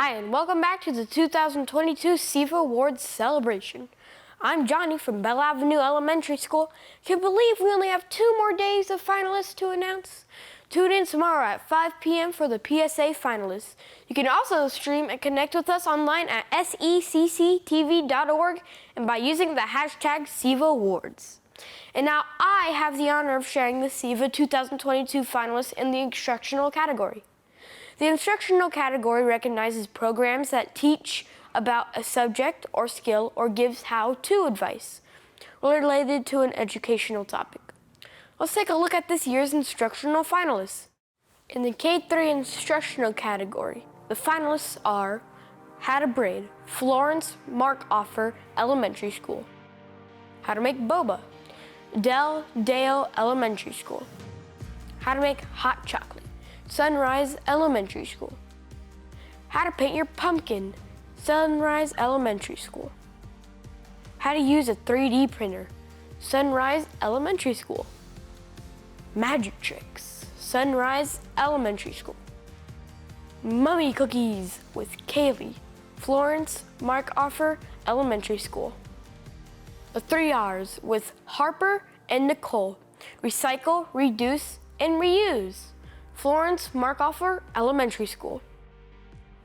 Hi, and welcome back to the 2022 SEVA Awards celebration. I'm Johnny from Bell Avenue Elementary School. Can you believe we only have 2 more days of finalists to announce? Tune in tomorrow at 5 p.m. for the PSA finalists. You can also stream and connect with us online at secctv.org and by using the hashtag SEVA Awards. And now I have the honor of sharing the SEVA 2022 finalists in the instructional category. The instructional category recognizes programs that teach about a subject or skill or gives how-to advice related to an educational topic. Let's take a look at this year's instructional finalists. In the K-3 instructional category, the finalists are How to Braid, Florence Markoffer Elementary School. How to Make Boba, Del Deo Elementary School. How to Make Hot Chocolate, Sunrise Elementary School. How to Paint Your Pumpkin, Sunrise Elementary School. How to Use a 3D Printer, Sunrise Elementary School. Magic Tricks, Sunrise Elementary School. Mummy Cookies with Kaylee, Florence Markoffer Elementary School. The 3 R's with Harper and Nicole, Recycle, Reduce, and Reuse, Florence Markoffer Elementary School.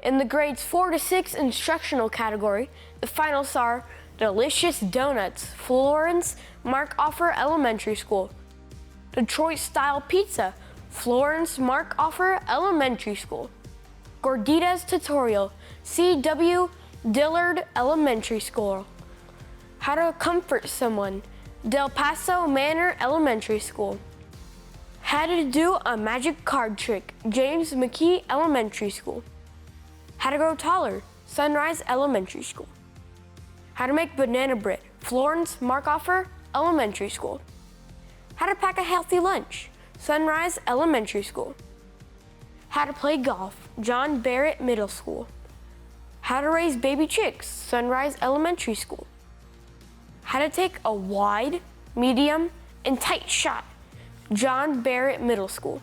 In the grades 4 to 6 instructional category, the finalists are Delicious Donuts, Florence Markoffer Elementary School. Detroit Style Pizza, Florence Markoffer Elementary School. Gorditas Tutorial, C.W. Dillard Elementary School. How to Comfort Someone, Del Paso Manor Elementary School. How to Do a Magic Card Trick, James McKee Elementary School. How to Grow Taller, Sunrise Elementary School. How to Make Banana Bread, Florence Markoffer Elementary School. How to Pack a Healthy Lunch, Sunrise Elementary School. How to Play Golf, John Barrett Middle School. How to Raise Baby Chicks, Sunrise Elementary School. How to Take a Wide, Medium, and Tight Shot, John Barrett Middle School.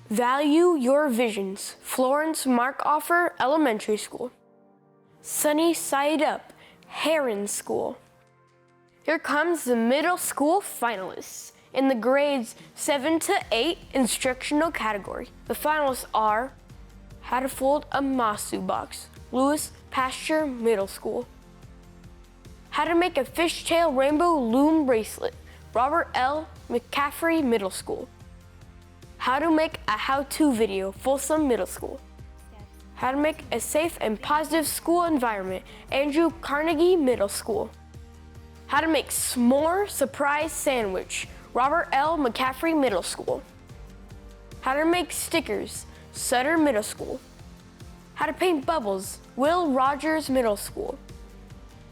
Value Your Visions, Florence Markoffer Elementary School. Sunny Side Up, Heron School. Here comes the middle school finalists. In the grades 7 to 8 instructional category, the finalists are How to Fold a Masu Box, Lewis Pasture Middle School. How to Make a Fishtail Rainbow Loom Bracelet, Robert L. McCaffrey Middle School. How to Make a How-To Video, Folsom Middle School. How to Make a Safe and Positive School Environment, Andrew Carnegie Middle School. How to Make S'more Surprise Sandwich, Robert L. McCaffrey Middle School. How to Make Stickers, Sutter Middle School. How to Paint Bubbles, Will Rogers Middle School.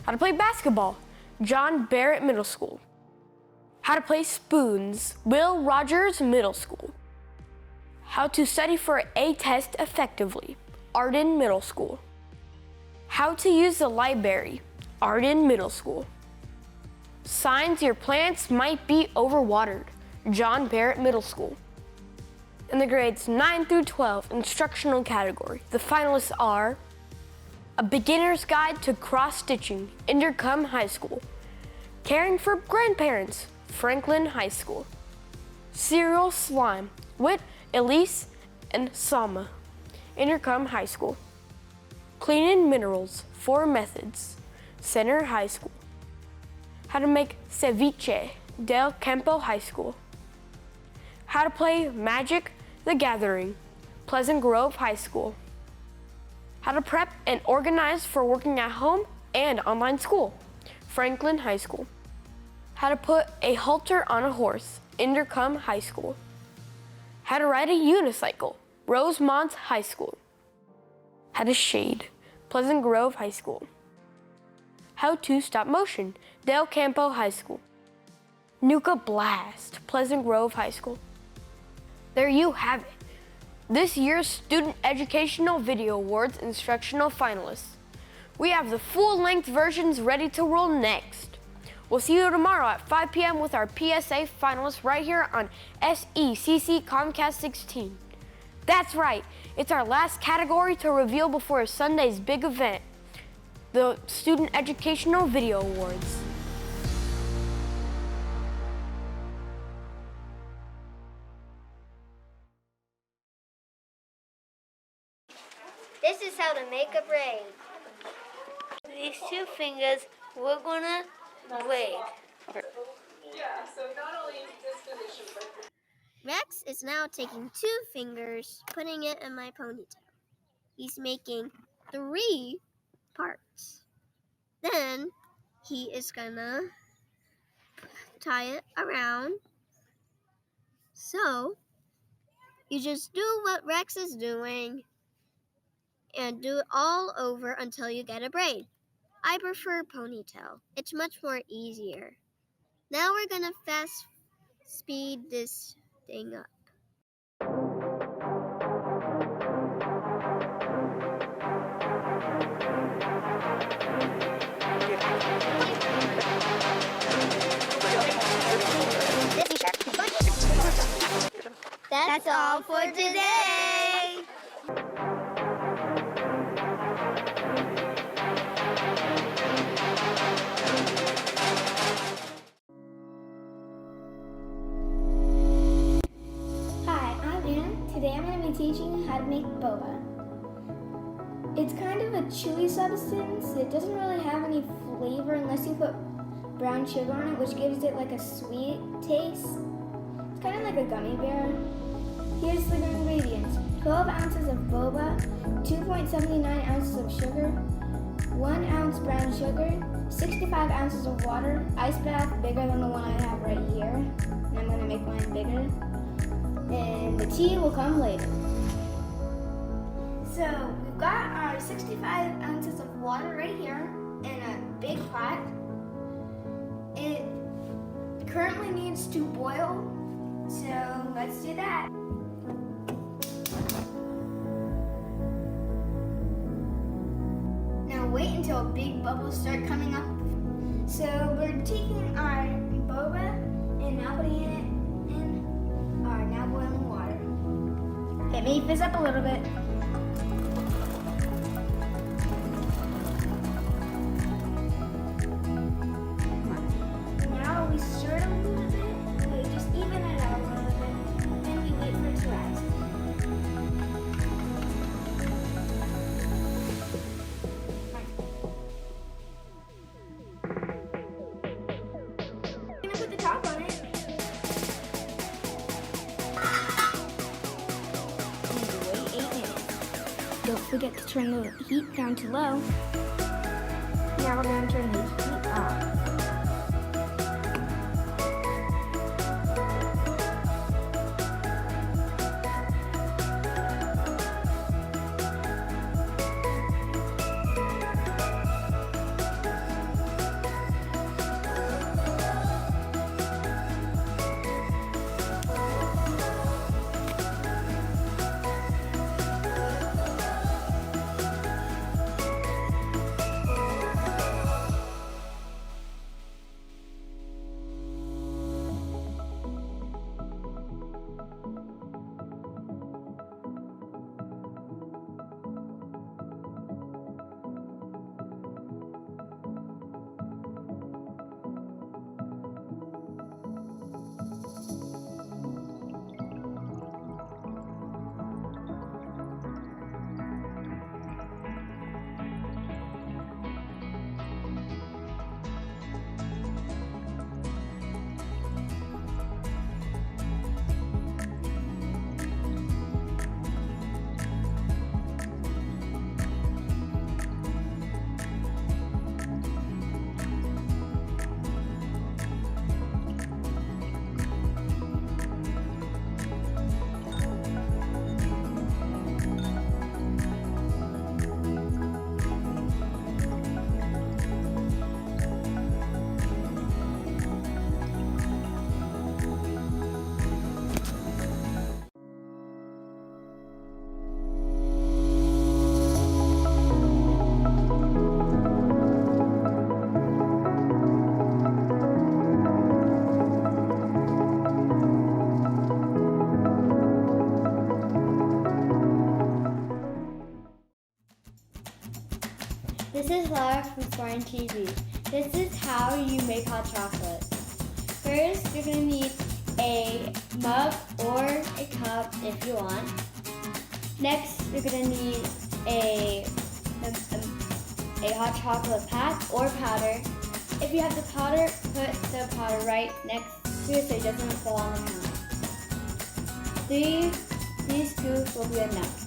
How to Play Basketball, John Barrett Middle School. How to Play Spoons, Will Rogers Middle School. How to Study for a Test Effectively, Arden Middle School. How to Use the Library, Arden Middle School. Signs your plants might be overwatered, John Barrett Middle School. In the grades 9 through 12 instructional category, the finalists are A Beginner's Guide to Cross-Stitching, Intercom High School. Caring for Grandparents, Franklin High School. Cereal Slime, Whit, Elise, and Salma, Intercom High School. Cleaning Minerals, 4 Methods, Center High School. How to Make Ceviche, Del Campo High School. How to Play Magic the Gathering, Pleasant Grove High School. How to Prep and Organize for Working at Home and Online School, Franklin High School. How to Put a Halter on a Horse, Intercom High School. How to Ride a Unicycle, Rosemont High School. How to Shade, Pleasant Grove High School. How to Stop Motion, Del Campo High School. Nuka Blast, Pleasant Grove High School. There you have it. This year's Student Educational Video Awards instructional finalists. We have the full-length versions ready to roll next. We'll see you tomorrow at 5 p.m. with our PSA finalists right here on SECC Comcast 16. That's right, it's our last category to reveal before Sunday's big event, the Student Educational Video Awards. This is how to make a braid. These 2 fingers, we're gonna braid. Yeah, so not only is this position, but Rex is now taking 2 fingers, putting it in my ponytail. He's making 3 parts. Then he is gonna tie it around. So you just do what Rex is doing and do it all over until you get a braid. I prefer ponytail. It's much more easier. Now we're gonna fast speed this thing up. That's all for today. Hi, I'm Ann. Today I'm going to be teaching you how to make boba. It's kind of a chewy substance. It doesn't really have any flavor unless you put brown sugar on it, which gives it like a sweet taste. It's kind of like a gummy bear. Here's the ingredients. 12 ounces of boba, 2.79 ounces of sugar, 1 ounce brown sugar, 65 ounces of water, ice bath bigger than the one I have right here. And I'm going to make mine bigger. And the tea will come later. So we've got our 65 ounces of water right here in a big pot. It currently needs to boil, so let's do that. Now wait until big bubbles start coming up. So we're taking our boba and now putting it in our now boiling water. It may fizz up a little bit. Now we stir it a little bit, we just even it out a little bit, then we wait for it to rise. I'm gonna put the top on it. And wait 8 minutes. Don't forget to turn the heat down to low. Now we're going to turn the heat off. is Laura from Spartan TV. This is how you make hot chocolate. First, you're going to need a mug or a cup if you want. Next, you're going to need a hot chocolate pack or powder. If you have the powder, put the powder right next to it so it doesn't fall on the counter. These scoops will be enough.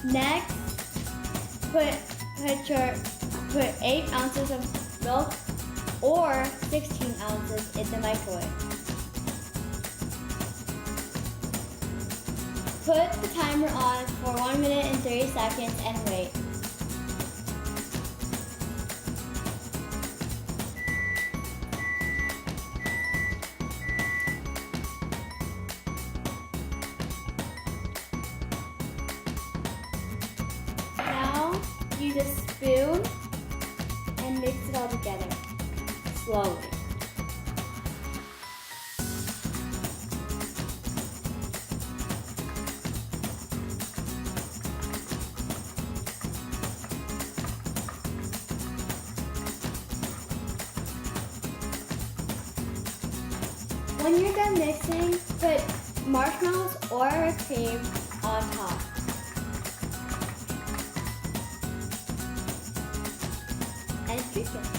Next, put 8 ounces of milk or 16 ounces in the microwave. Put the timer on for 1 minute and 30 seconds and wait. Now use a spoon and mix it all together slowly. When you're done mixing, put marshmallows or cream on top. And drink it.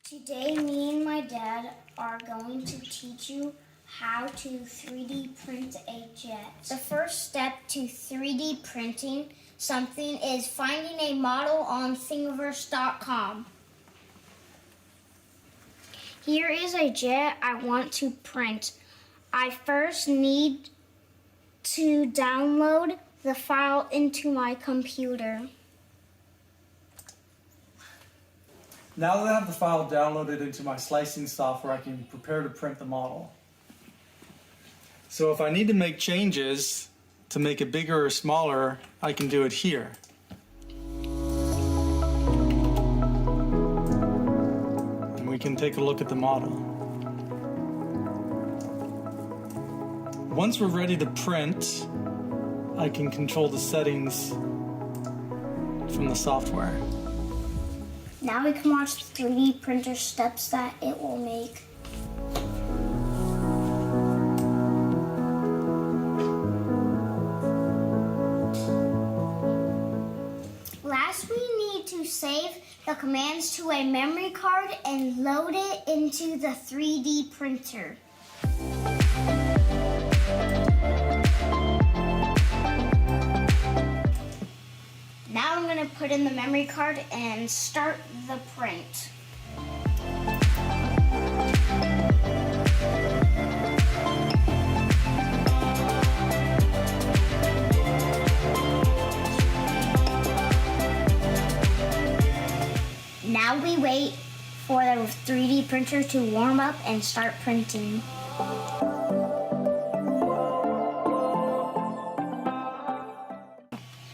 Today, me and my dad are going to teach you how to 3D print a jet. The first step to 3D printing something is finding a model on Thingiverse.com. Here is a jet I want to print. I first need to download the file into my computer. Now that I have the file downloaded into my slicing software, I can prepare to print the model. So if I need to make changes to make it bigger or smaller, I can do it here. And we can take a look at the model. Once we're ready to print, I can control the settings from the software. Now we can watch the 3D printer steps that it will make. Last, we need to save the commands to a memory card and load it into the 3D printer. Now I'm going to put in the memory card and start the print. Now we wait for the 3D printer to warm up and start printing.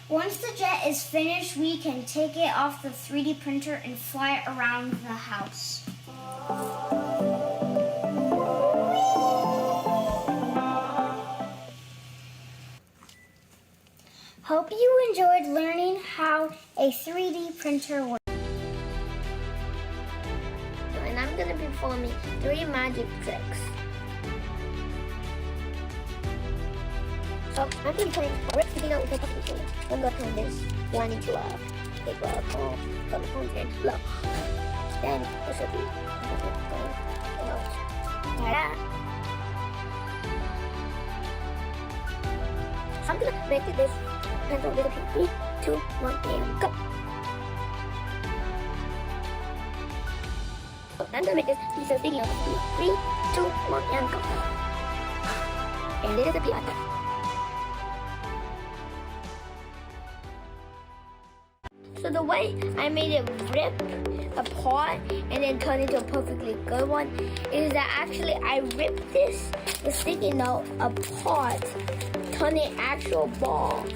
Once the jet is finished, we can take it off the 3D printer and fly it around the house. Hope you enjoyed learning how a 3D printer works. And I'm going to be performing 3 magic tricks. So I'm going to be putting a rip sticking out with a puppy tool. I'm going to turn this. I need to take a call from the phone and low. Then this will be ta-da! So I'm going to make this pencil disappear. 3, 2, 1, and go! So I'm going to make this piece of sticky note. 3, 2, 1, and go! And it disappeared. So the way I made it rip apart and then turn into a perfectly good one is that actually I ripped the sticky note apart, turn it actual ball.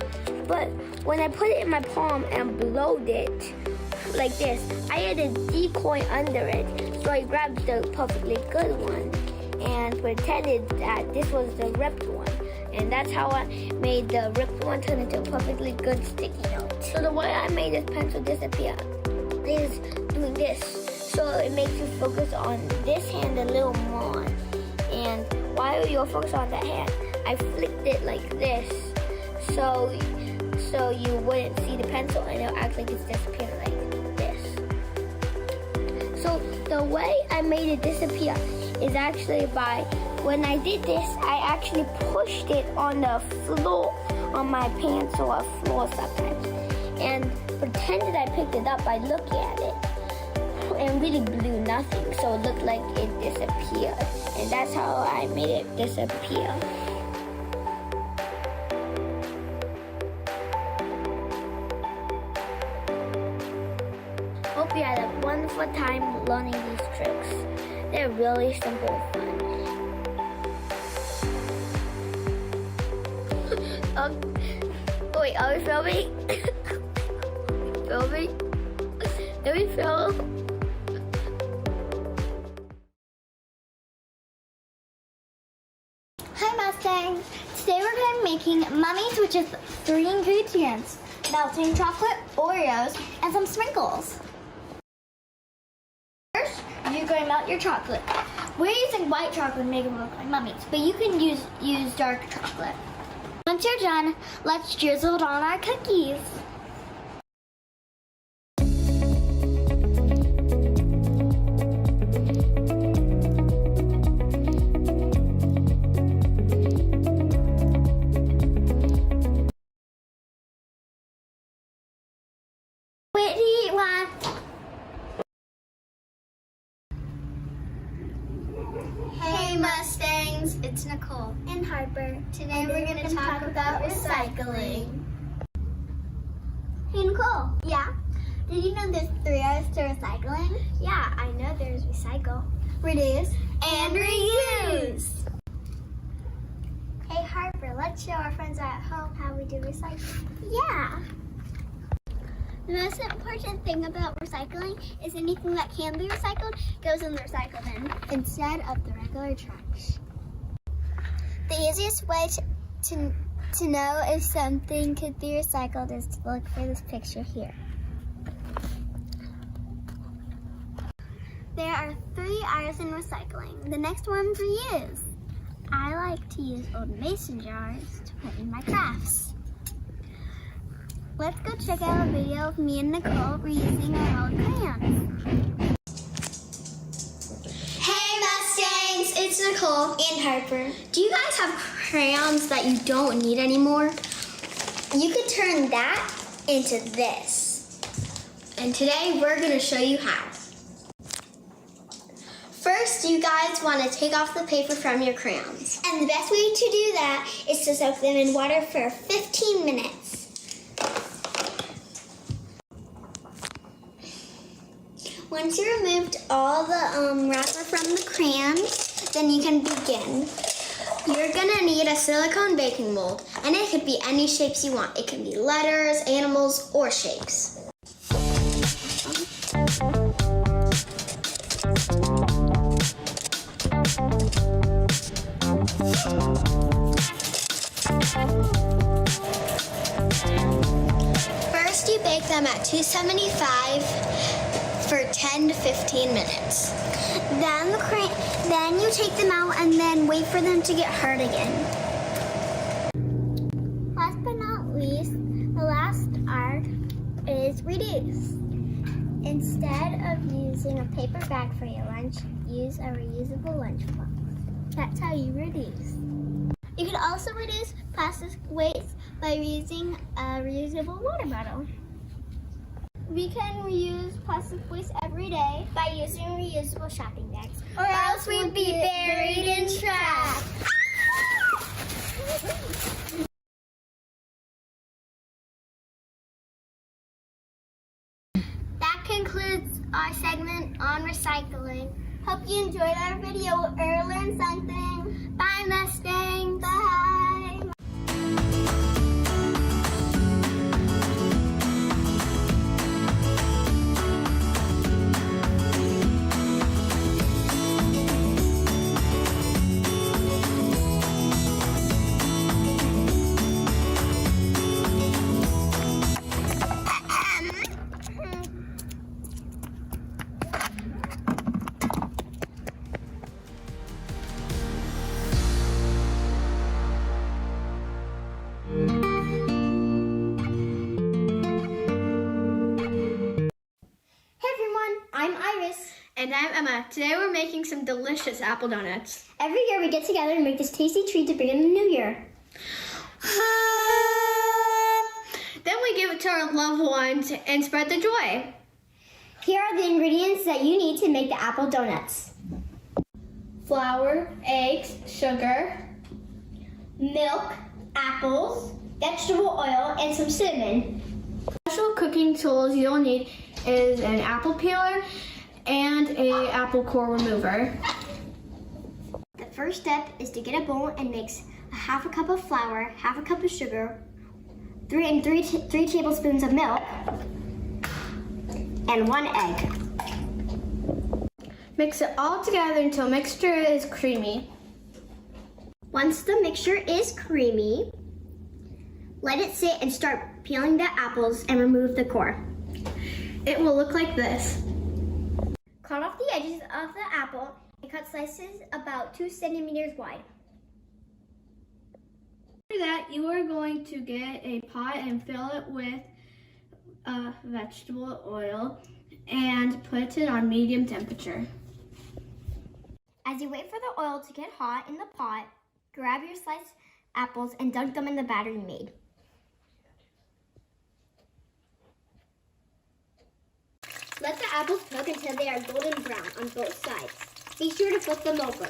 But when I put it in my palm and blowed it like this, I had a decoy under it. So I grabbed the perfectly good one and pretended that this was the ripped one. And that's how I made the ripped one turn into a perfectly good sticky note. So the way I made this pencil disappear is doing this. So it makes you focus on this hand a little more. And while you're focused on that hand, I flicked it like this. So you wouldn't see the pencil and it'll actually just disappear like this. So the way I made it disappear is actually by, when I did this, I actually pushed it on the floor, on my pants or floor sometimes, and pretended I picked it up by looking at it, and really blew nothing, so it looked like it disappeared, and that's how I made it disappear. Hope you had a wonderful time learning these tricks. They're really simple and fun. Wait, are we filming? Filming? Did we film? Hi Mustangs! Today we're going to be making mummies, which is 3 ingredients: melting chocolate, Oreos, and some sprinkles. First, you're going to melt your chocolate. We're using white chocolate to make them look like mummies, but you can use dark chocolate. Once you're done, let's drizzle it on our cookies. What do you want? Hey Mustangs, it's Nicole. And Harper. Today we're going to talk about recycling. Hey Nicole. Yeah? Did you know there's 3 R's to recycling? Yeah, I know there's recycle, Reduce and reuse. Hey Harper, let's show our friends at home how we do recycling. Yeah. The most important thing about recycling is anything that can be recycled goes in the recycle bin instead of the regular trash. The easiest way to know if something could be recycled is to look for this picture here. There are 3 R's in recycling. The next one's reuse. I like to use old mason jars to put in my crafts. Let's go check out a video of me and Nicole reusing our old crayons. Hey Mustangs, it's Nicole and Harper. Do you guys have crayons that you don't need anymore? You could turn that into this. And today we're going to show you how. First, you guys want to take off the paper from your crayons. And the best way to do that is to soak them in water for 15 minutes. Once you removed all the wrapper from the crayons, then you can begin. You're gonna need a silicone baking mold, and it could be any shapes you want. It can be letters, animals, or shapes. First, you bake them at 275 for 10 to 15 minutes. Then you take them out and then wait for them to get hard again. Last but not least, the last R is reduce. Instead of using a paper bag for your lunch, use a reusable lunchbox. That's how you reduce. You can also reduce plastic waste by using a reusable water bottle. We can reuse plastic waste every day by using reusable shopping bags, or else we'd be buried in trash. That concludes our segment on recycling. Hope you enjoyed our video or learned something. Bye, Mustangs. Bye. And I'm Emma. Today we're making some delicious apple donuts. Every year we get together and make this tasty treat to bring in the new year. Then we give it to our loved ones and spread the joy. Here are the ingredients that you need to make the apple donuts. Flour, eggs, sugar, Milk, apples, vegetable oil, and some cinnamon. Special cooking tools you'll need is an apple peeler and an apple core remover. The first step is to get a bowl and mix a half a cup of flour, half a cup of sugar, 3 tablespoons of milk, and 1 egg. Mix it all together until mixture is creamy. Once the mixture is creamy, let it sit and start peeling the apples and remove the core. It will look like this. Cut off the edges of the apple and cut slices about 2 centimeters wide. After that, you are going to get a pot and fill it with vegetable oil and put it on medium temperature. As you wait for the oil to get hot in the pot, grab your sliced apples and dunk them in the batter you made. Let the apples cook until they are golden brown on both sides. Be sure to flip them over.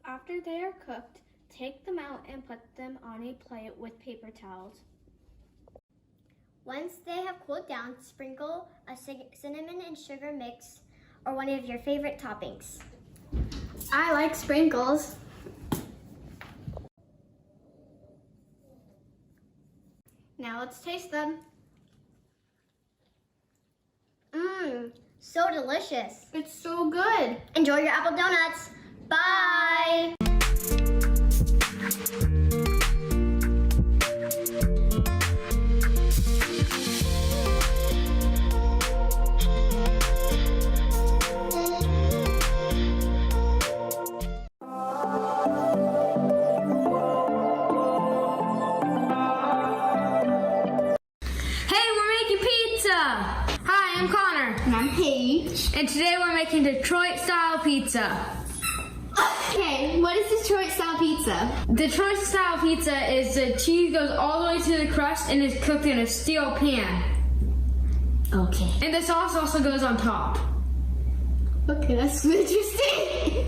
After they are cooked, take them out and put them on a plate with paper towels. Once they have cooled down, sprinkle a cinnamon and sugar mix or one of your favorite toppings. I like sprinkles. Now let's taste them. Mmm, so delicious. It's so good. Enjoy your apple donuts. Bye. I'm Connor. And I'm Paige. And today we're making Detroit style pizza. Okay, what is Detroit style pizza? Detroit style pizza is the cheese goes all the way to the crust and is cooked in a steel pan. Okay. And the sauce also goes on top. Okay, that's interesting.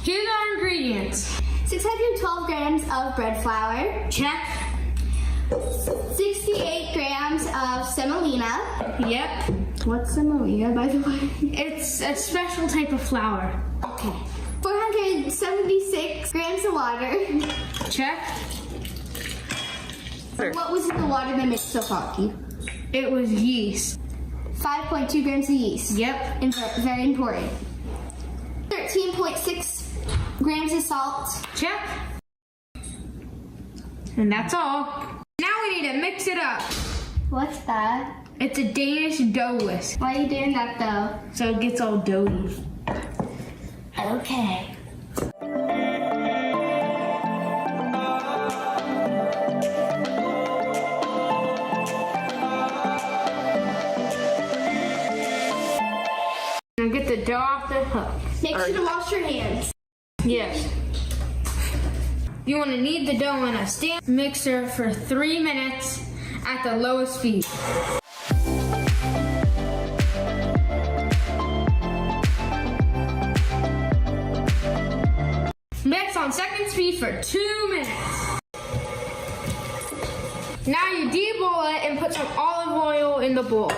Here's our ingredients. 612 grams of bread flour. Check. 68 grams of semolina. Yep. What's semolina, by the way? It's a special type of flour. Okay. 476 grams of water. Check. What was in the water that makes it so funky? It was yeast. 5.2 grams of yeast. Yep. Very important. 13.6 grams of salt. Check. And that's all. Now we need to mix it up. What's that? It's a Danish dough whisk. Why are you doing that though? So it gets all doughy. Okay. Now get the dough off the hook. Make sure to wash your hands. Yes. You want to knead the dough in a stand mixer for 3 minutes at the lowest speed. Mix on second speed for 2 minutes. Now you de-boil it and put some olive oil in the bowl.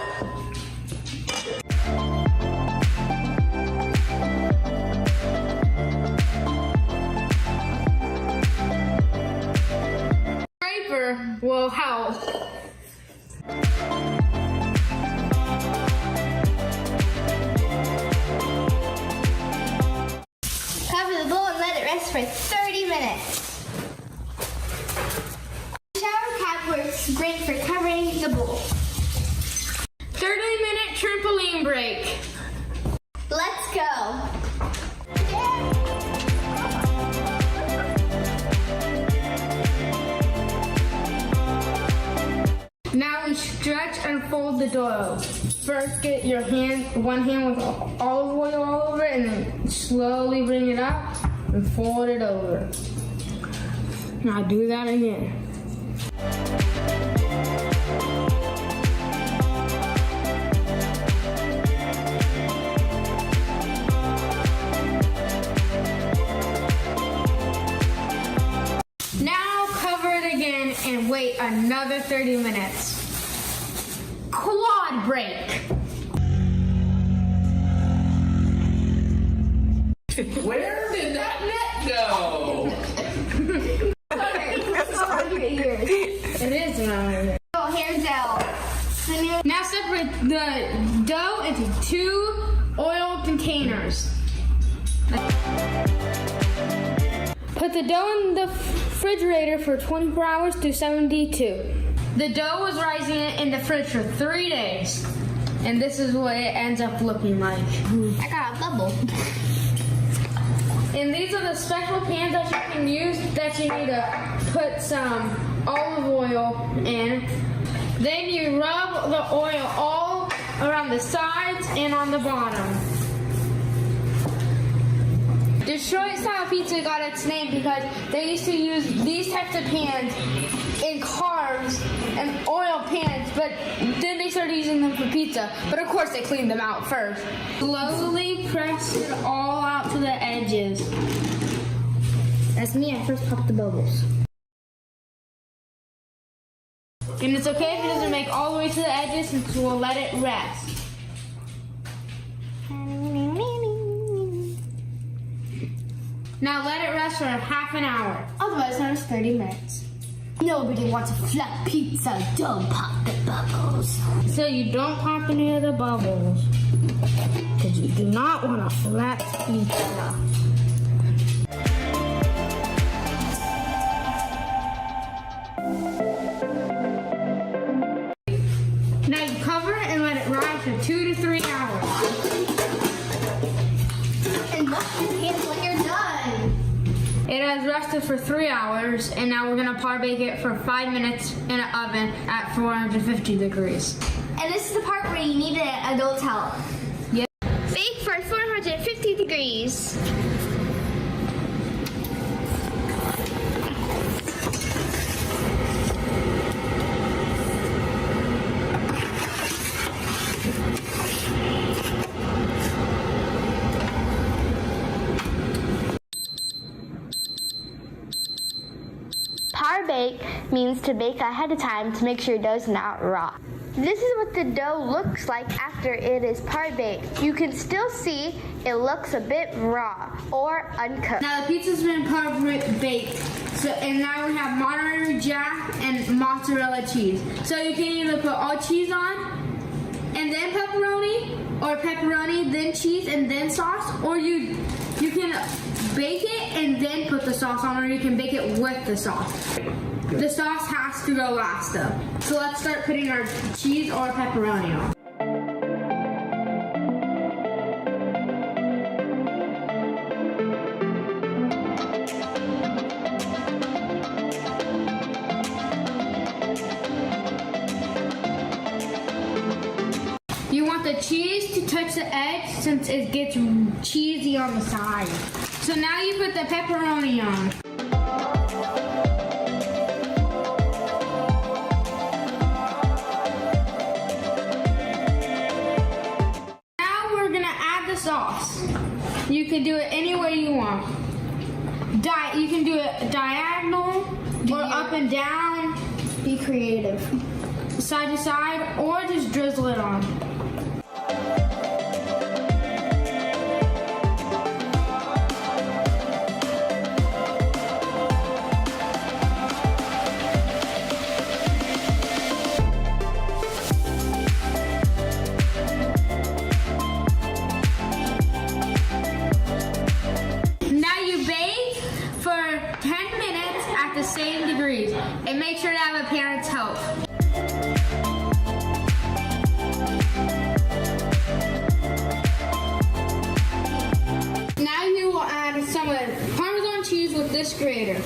Scraper will help. Cover the bowl and let it rest for 30 minutes. The shower cap works great for covering the bowl. 30-minute trampoline break. Let's go. Now we stretch and fold the dough. First get your one hand with olive oil all over it, and then slowly bring it up and fold it over. Now do that again. Now cover it again and wait another 30 minutes. Quad break. Where did that net go? It is around here. Oh, hair gel. Now separate the dough into 2 oil containers. Put the dough in the refrigerator for 24 hours to 72. The dough was rising in the fridge for 3 days. And this is what it ends up looking like. I got a bubble. And these are the special pans that you can use that you need to put some olive oil in. Then you rub the oil all around the sides and on the bottom. Detroit style pizza got its name because they used to use these types of pans in cars and oil pans, but then they started using them for pizza. But of course they cleaned them out first. Slowly press it all out to the edges. That's me, I first popped the bubbles. And it's okay if it doesn't make all the way to the edges, since we'll let it rest. Now let it rest for half an hour. Otherwise known as 30 minutes. Nobody wants a flat pizza. Don't pop the bubbles. So you don't pop any of the bubbles. Because you do not want a flat pizza. Now you cover it and let it rise for 2 to 3 hours. And wash your hands when you're done. It has rested for 3 hours, and now we're gonna par bake it for 5 minutes in an oven at 450 degrees. And this is the part where you need an adult's help. Yep. Bake for 450 degrees. Par bake means to bake ahead of time to make sure your dough's not raw. This is what the dough looks like after it is par baked. You can still see it looks a bit raw or uncooked. Now the pizza's been par baked, so and now we have Monterey Jack and mozzarella cheese. So you can either put all cheese on and then pepperoni, or pepperoni then cheese and then sauce, or you can bake it and then put the sauce on, or you can bake it with the sauce. The sauce has to go last though. So let's start putting our cheese or pepperoni on. You want the cheese to touch the edge since it gets cheesy on the side. So now you put the pepperoni on. Now we're gonna add the sauce. You can do it any way you want. You can do it diagonal or up and down. Be creative. Side to side, or just drizzle it on. Now you bake for 10 minutes at the same degrees, and make sure to have a parent's help. Now you will add some of Parmesan cheese with this grater.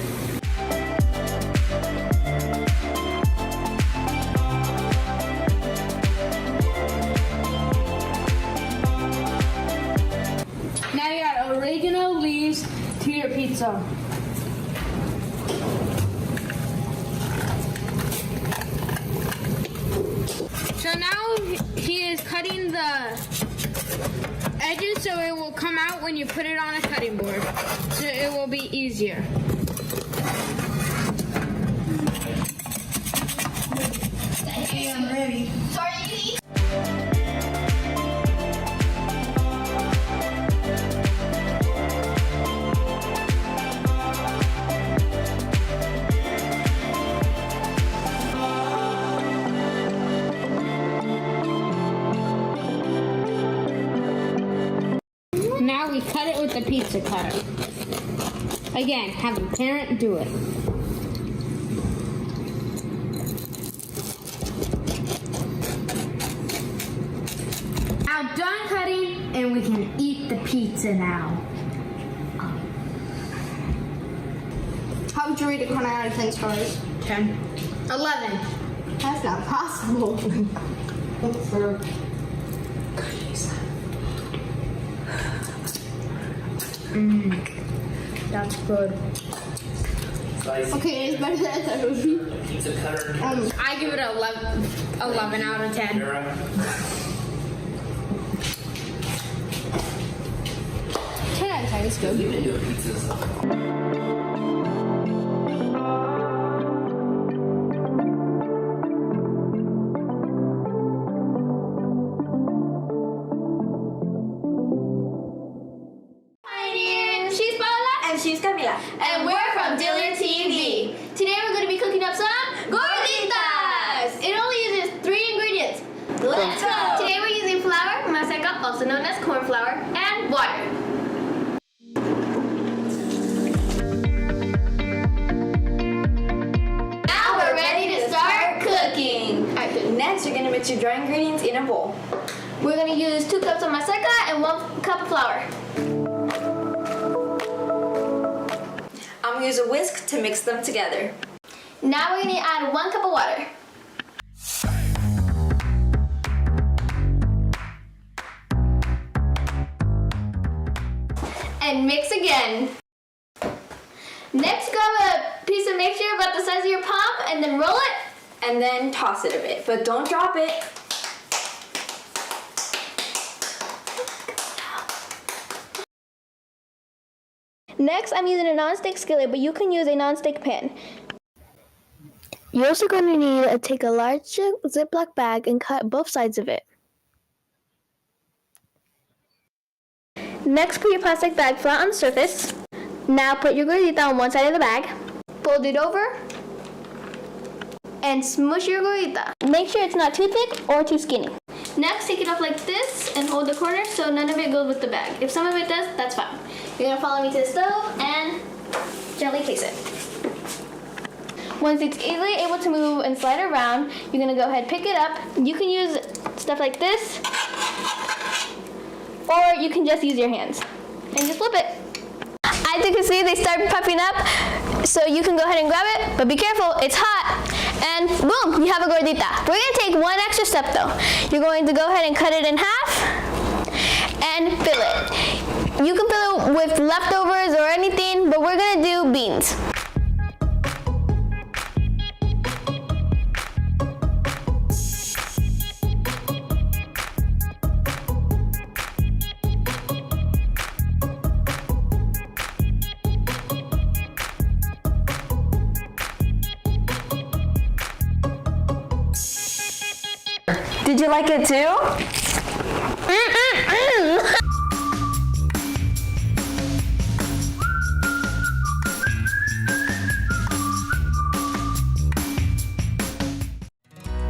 Now you add oregano leaves to your pizza. So now he is cutting the edges so it will come out when you put it on a cutting board. So it will be easier. Okay, I'm ready. Now we cut it with the pizza cutter. Again, have a parent do it. Now done cutting, and we can eat the pizza now. How would you rate it out of 10 stars? 10. 11. That's not possible. That's good. Okay, it's better than I thought it would be. Pizza cutter. I give it an 11 out of 10. 10 out of 10 is good. You've been doing pizzas. She's Paula and she's Camila, and we're from Diller TV. Today we're going to be cooking up some gorditas. It only uses 3 ingredients. Let's go. Today we're using flour, maseca, also known as corn flour, and water. Now we're ready to start cooking. Alright, next you're going to mix your dry ingredients in a bowl. We're going to use 2 cups of maseca and 1 cup of flour. I'm going to use a whisk to mix them together. Now we're going to add 1 cup of water. and mix again. Next, grab a piece of mixture about the size of your palm and then roll it. And then toss it a bit, but don't drop it. Next, I'm using a non-stick skillet, but you can use a non-stick pan. You're also going to need to take a large Ziploc bag and cut both sides of it. Next, put your plastic bag flat on the surface. Now put your gordita on one side of the bag. Fold it over and smush your gordita. Make sure it's not too thick or too skinny. Next, take it up like this and hold the corner so none of it goes with the bag. If some of it does, that's fine. You're gonna follow me to the stove and gently place it. Once it's easily able to move and slide around, you're gonna go ahead, pick it up. You can use stuff like this, or you can just use your hands and just flip it. As you can see, they start puffing up, so you can go ahead and grab it, but be careful, it's hot. And boom, you have a gordita. We're gonna take one extra step though. You're going to go ahead and cut it in half and fill it. You can fill it with leftovers or anything, but we're gonna do beans. Did you like it too?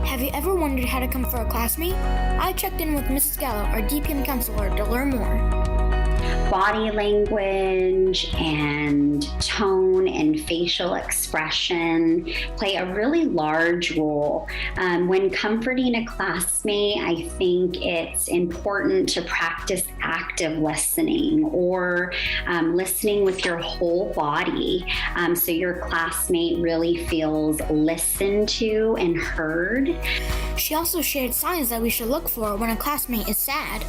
Have you ever wondered how to come for a class meet? I checked in with Mrs. Gallo, our DPM counselor, to learn more. Body language and tone and facial expression play a really large role. When comforting a classmate, I think it's important to practice active listening or listening with your whole body so your classmate really feels listened to and heard. She also shared signs that we should look for when a classmate is sad.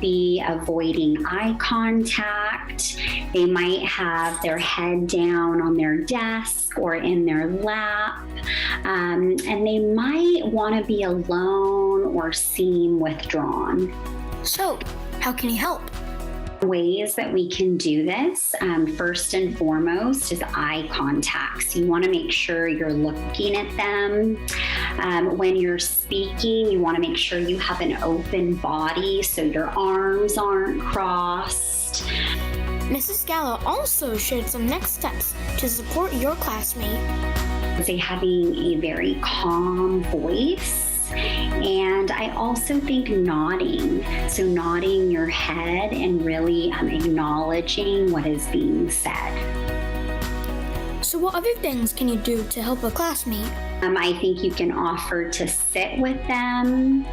Be avoiding eye contact. They might have their head down on their desk or in their lap, and they might want to be alone or seem withdrawn. So, how can you help? Ways that we can do this, first and foremost, is eye contact. So you want to make sure you're looking at them. When you're speaking, you want to make sure you have an open body so your arms aren't crossed. Mrs. Gallo also shared some next steps to support your classmate. Say having a very calm voice. And I also think nodding. So nodding your head and really acknowledging what is being said. So what other things can you do to help a classmate? I think you can offer to sit with them.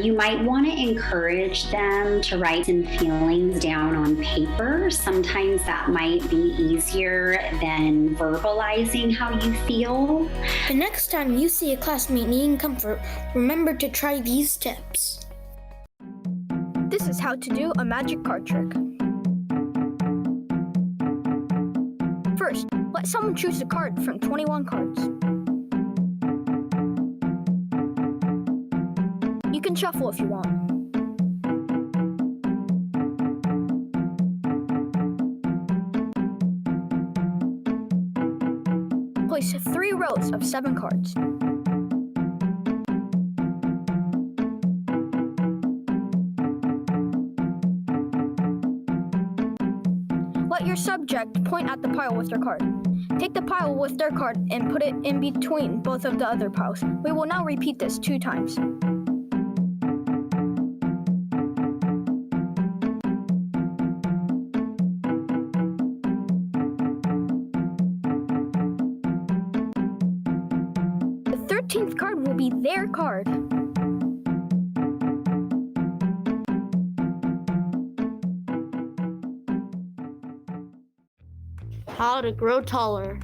You might want to encourage them to write some feelings down on paper. Sometimes that might be easier than verbalizing how you feel. The next time you see a classmate needing comfort, remember to try these tips. This is how to do a magic card trick. First, let someone choose a card from 21 cards. You can shuffle if you want. Place 3 rows of 7 cards. Let your subject point at the pile with their card. Take the pile with their card and put it in between both of the other piles. We will now repeat this 2 times. The 13th card will be their card. How to grow taller.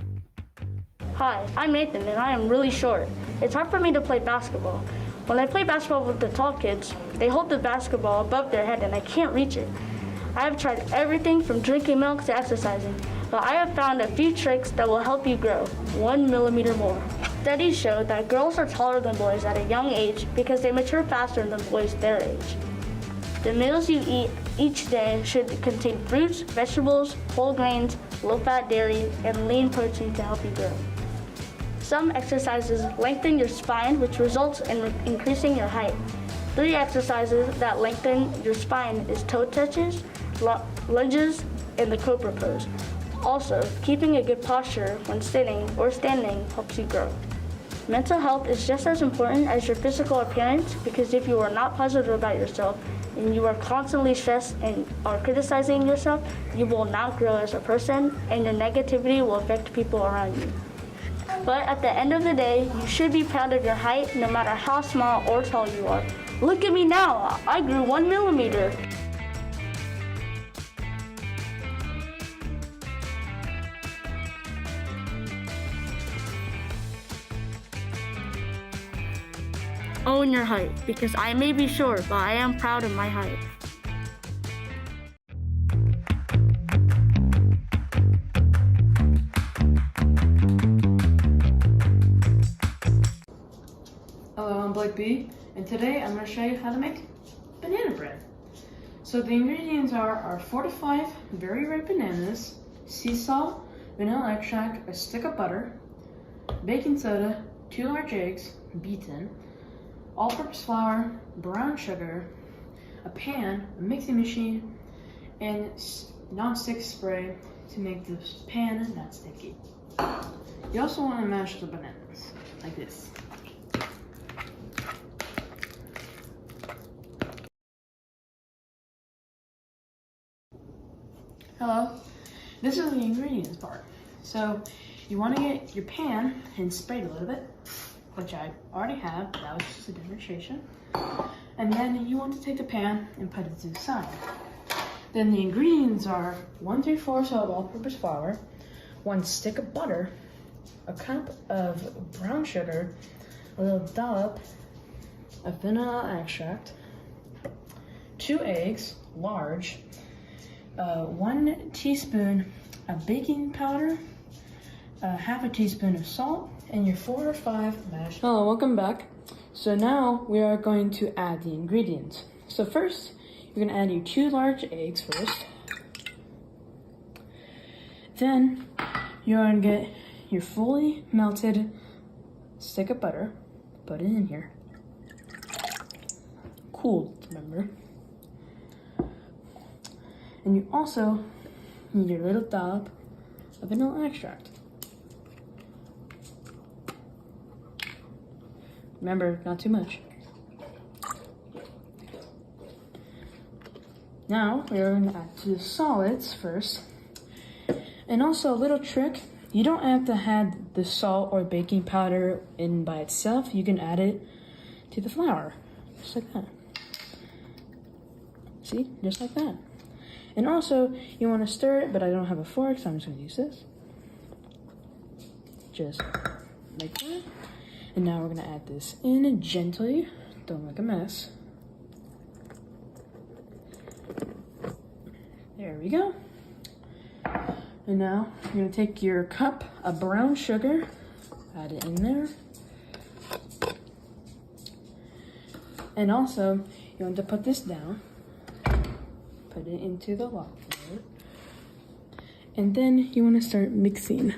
Hi, I'm Nathan and I am really short. It's hard for me to play basketball. When I play basketball with the tall kids, they hold the basketball above their head and I can't reach it. I have tried everything from drinking milk to exercising, but I have found a few tricks that will help you grow 1 millimeter more. Studies show that girls are taller than boys at a young age because they mature faster than boys their age. The meals you eat each day should contain fruits, vegetables, whole grains, low-fat dairy, and lean protein to help you grow. Some exercises lengthen your spine, which results in increasing your height. 3 exercises that lengthen your spine is toe touches, lunges, and the cobra pose. Also, keeping a good posture when sitting or standing helps you grow. Mental health is just as important as your physical appearance because if you are not positive about yourself and you are constantly stressed and are criticizing yourself, you will not grow as a person and your negativity will affect people around you. But at the end of the day, you should be proud of your height no matter how small or tall you are. Look at me now, I grew 1 millimeter. Own your height, because I may be short, but I am proud of my height. Hello, I'm Blake B, and today I'm going to show you how to make banana bread. So the ingredients are 4 to 5 very ripe bananas, sea salt, vanilla extract, a stick of butter, baking soda, 2 large eggs, beaten, all-purpose flour, brown sugar, a pan, a mixing machine, and non-stick spray to make the pan not sticky. You also want to mash the bananas, like this. Hello, this is the ingredients part. So you want to get your pan and spray it a little bit, which I already have, but that was just a demonstration. And then you want to take the pan and put it to the side. Then the ingredients are 1 3/4 of all-purpose flour, 1 stick of butter, a cup of brown sugar, a little dollop of vanilla extract, 2 eggs, large, 1 teaspoon of baking powder, half a teaspoon of salt, and your 4 or 5 mashed. Hello, welcome back. So now we are going to add the ingredients. So first, you're going to add your 2 large eggs first. Then you're going to get your fully melted stick of butter, put it in here. Cooled, remember. And you also need your little dollop of vanilla extract. Remember, not too much. Now, we're going to add to the solids first. And also a little trick, you don't have to add the salt or baking powder in by itself. You can add it to the flour, just like that. See, just like that. And also, you want to stir it, but I don't have a fork, so I'm just going to use this. Just like that. And now we're going to add this in gently. Don't make a mess. There we go. And now you're going to take your cup of brown sugar, add it in there. And also, you want to put this down. Put it into the log flour. And then you want to start mixing.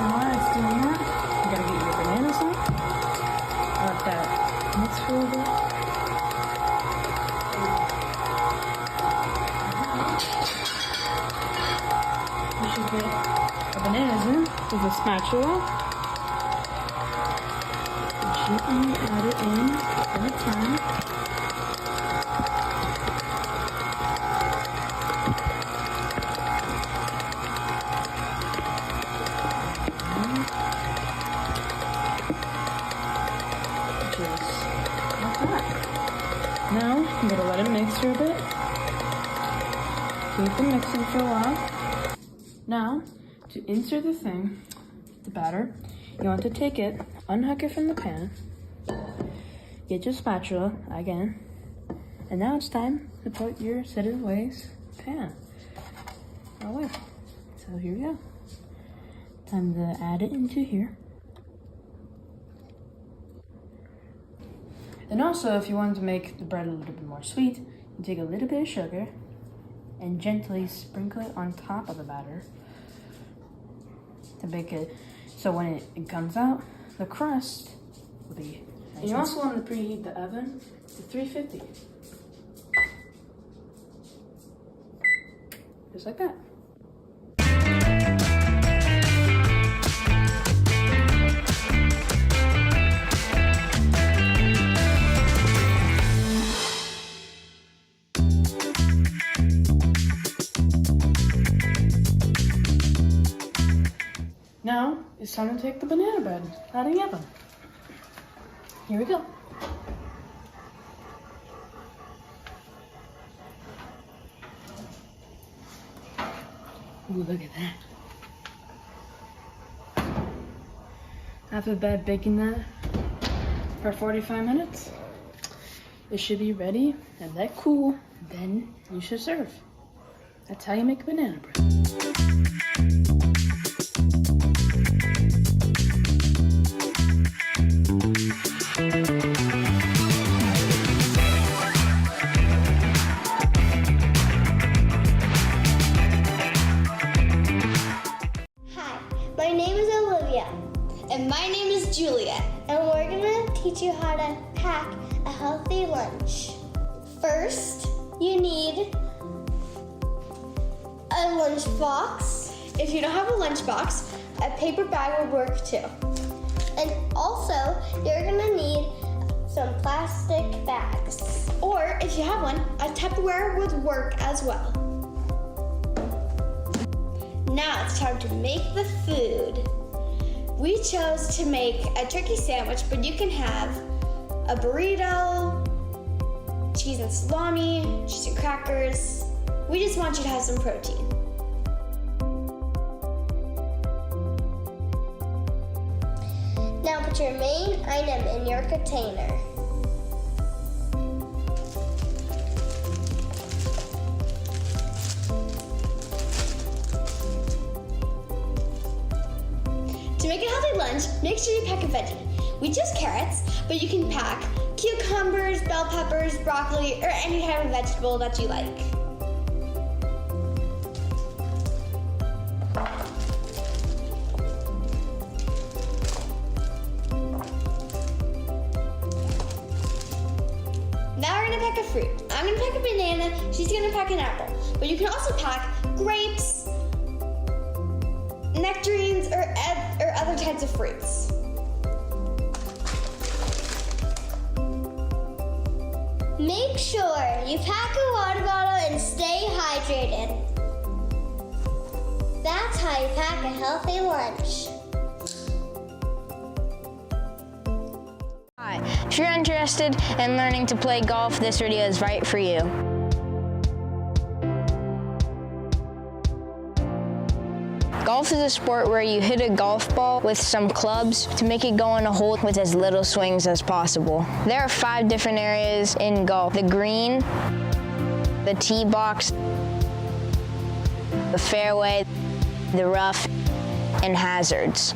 And while it's doing that, you gotta get your bananas out. Let that mix for a little bit. You should get the bananas in with a spatula. Gently add it in at a time. Now, I'm going to let it mix for a bit. Keep it mixing for a while. Now, to insert the thing, the batter, you want to take it, unhook it from the pan, get your spatula, again, And now it's time to put your set it aways pan away. So here we go. Time to add it into here. And also, if you wanted to make the bread a little bit more sweet, you take a little bit of sugar and gently sprinkle it on top of the batter to make it so when it comes out, the crust will be nice. And you also want to preheat the oven to 350. Just like that. Now it's time to take the banana bread out of the oven. Here we go. Ooh, look at that. After baking that for 45 minutes, it should be ready and let cool. Then you should serve. That's how you make banana bread. My name is Olivia. And my name is Julia. And we're gonna teach you how to pack a healthy lunch. First, you need a lunch box. If you don't have a lunch box, a paper bag will work too. And also, you're gonna need some plastic bags. Or if you have one, a Tupperware would work as well. Now it's time to make the food. We chose to make a turkey sandwich, but you can have a burrito, cheese and salami, cheese and crackers. We just want you to have some protein. Now put your main item in your container. To make a healthy lunch, make sure you pack a veggie. We chose carrots, but you can pack cucumbers, bell peppers, broccoli, or any kind of vegetable that you like. Now we're gonna pack a fruit. I'm gonna pack a banana, she's gonna pack an apple. But you can also pack grapes, nectarines, or other types of fruits. Make sure you pack a water bottle and stay hydrated. That's how you pack a healthy lunch. Hi, if you're interested in learning to play golf, this video is right for you. Golf is a sport where you hit a golf ball with some clubs to make it go in a hole with as little swings as possible. There are 5 different areas in golf: the green, the tee box, the fairway, the rough, and hazards.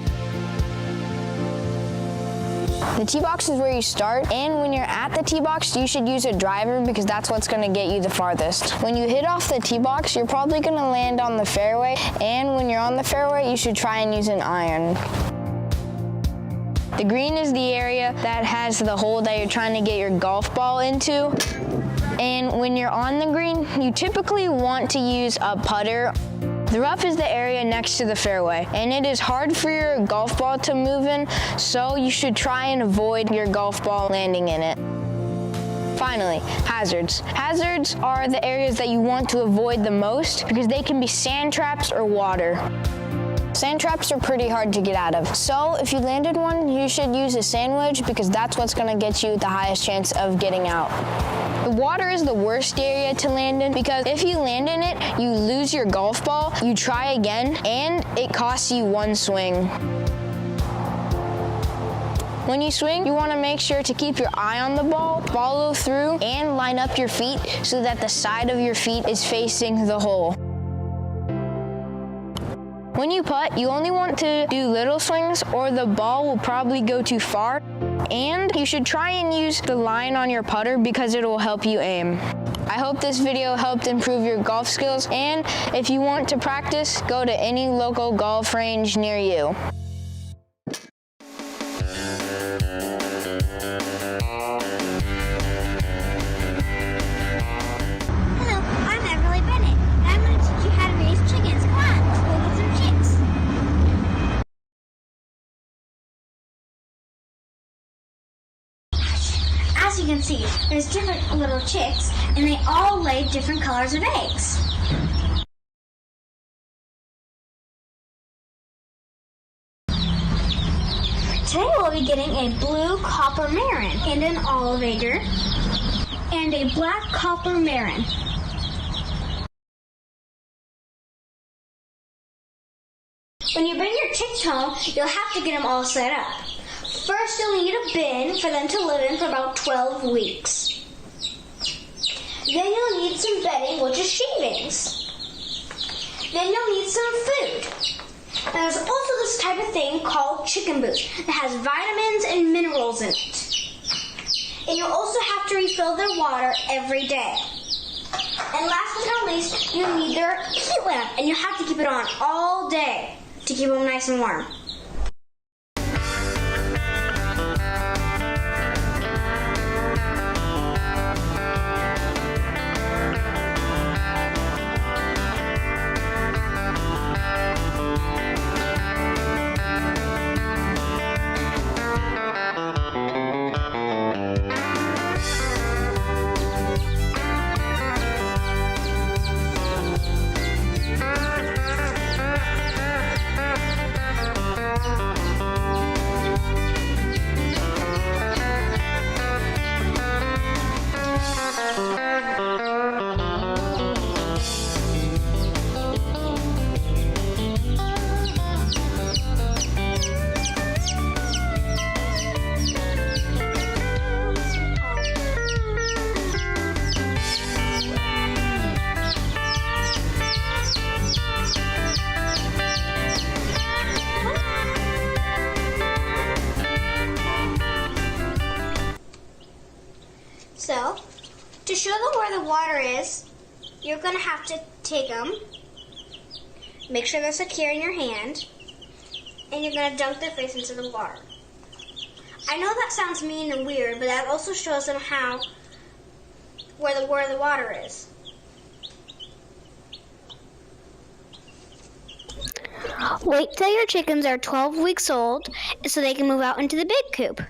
The tee box is where you start, and when you're at the tee box, you should use a driver because that's what's going to get you the farthest. When you hit off the tee box, you're probably going to land on the fairway, and when you're on the fairway, you should try and use an iron. The green is the area that has the hole that you're trying to get your golf ball into. And when you're on the green, you typically want to use a putter. The rough is the area next to the fairway, and it is hard for your golf ball to move in, so you should try and avoid your golf ball landing in it. Finally, hazards. Hazards are the areas that you want to avoid the most because they can be sand traps or water. Sand traps are pretty hard to get out of. So if you landed one, you should use a sand wedge because that's what's gonna get you the highest chance of getting out. The water is the worst area to land in because if you land in it, you lose your golf ball, you try again, and it costs you 1 swing. When you swing, you want to make sure to keep your eye on the ball, follow through, and line up your feet so that the side of your feet is facing the hole. When you putt, you only want to do little swings or the ball will probably go too far. And you should try and use the line on your putter because it will help you aim. I hope this video helped improve your golf skills, and if you want to practice, go to any local golf range near you. Hello, I'm Everly Bennett, and I'm going to teach you how to raise chickens. Come on, let's go get some chicks. As you can see, there's different little chicks, and they all lay different colors of eggs. Today we'll be getting a blue copper marin and an olive egger and a black copper marin. When you bring your chicks home, you'll have to get them all set up. First, you'll need a bin for them to live in for about 12 weeks. Then you'll need some bedding, which is shavings. Then you'll need some food. And there's also this type of thing called chicken boost that has vitamins and minerals in it. And you'll also have to refill their water every day. And last but not least, you'll need their heat lamp, and you'll have to keep it on all day to keep them nice and warm. So, to show them where the water is, you're going to have to take them, make sure they're secure in your hand, and you're going to dunk their face into the water. I know that sounds mean and weird, but that also shows them where the water is. Wait till your chickens are 12 weeks old so they can move out into the big coop.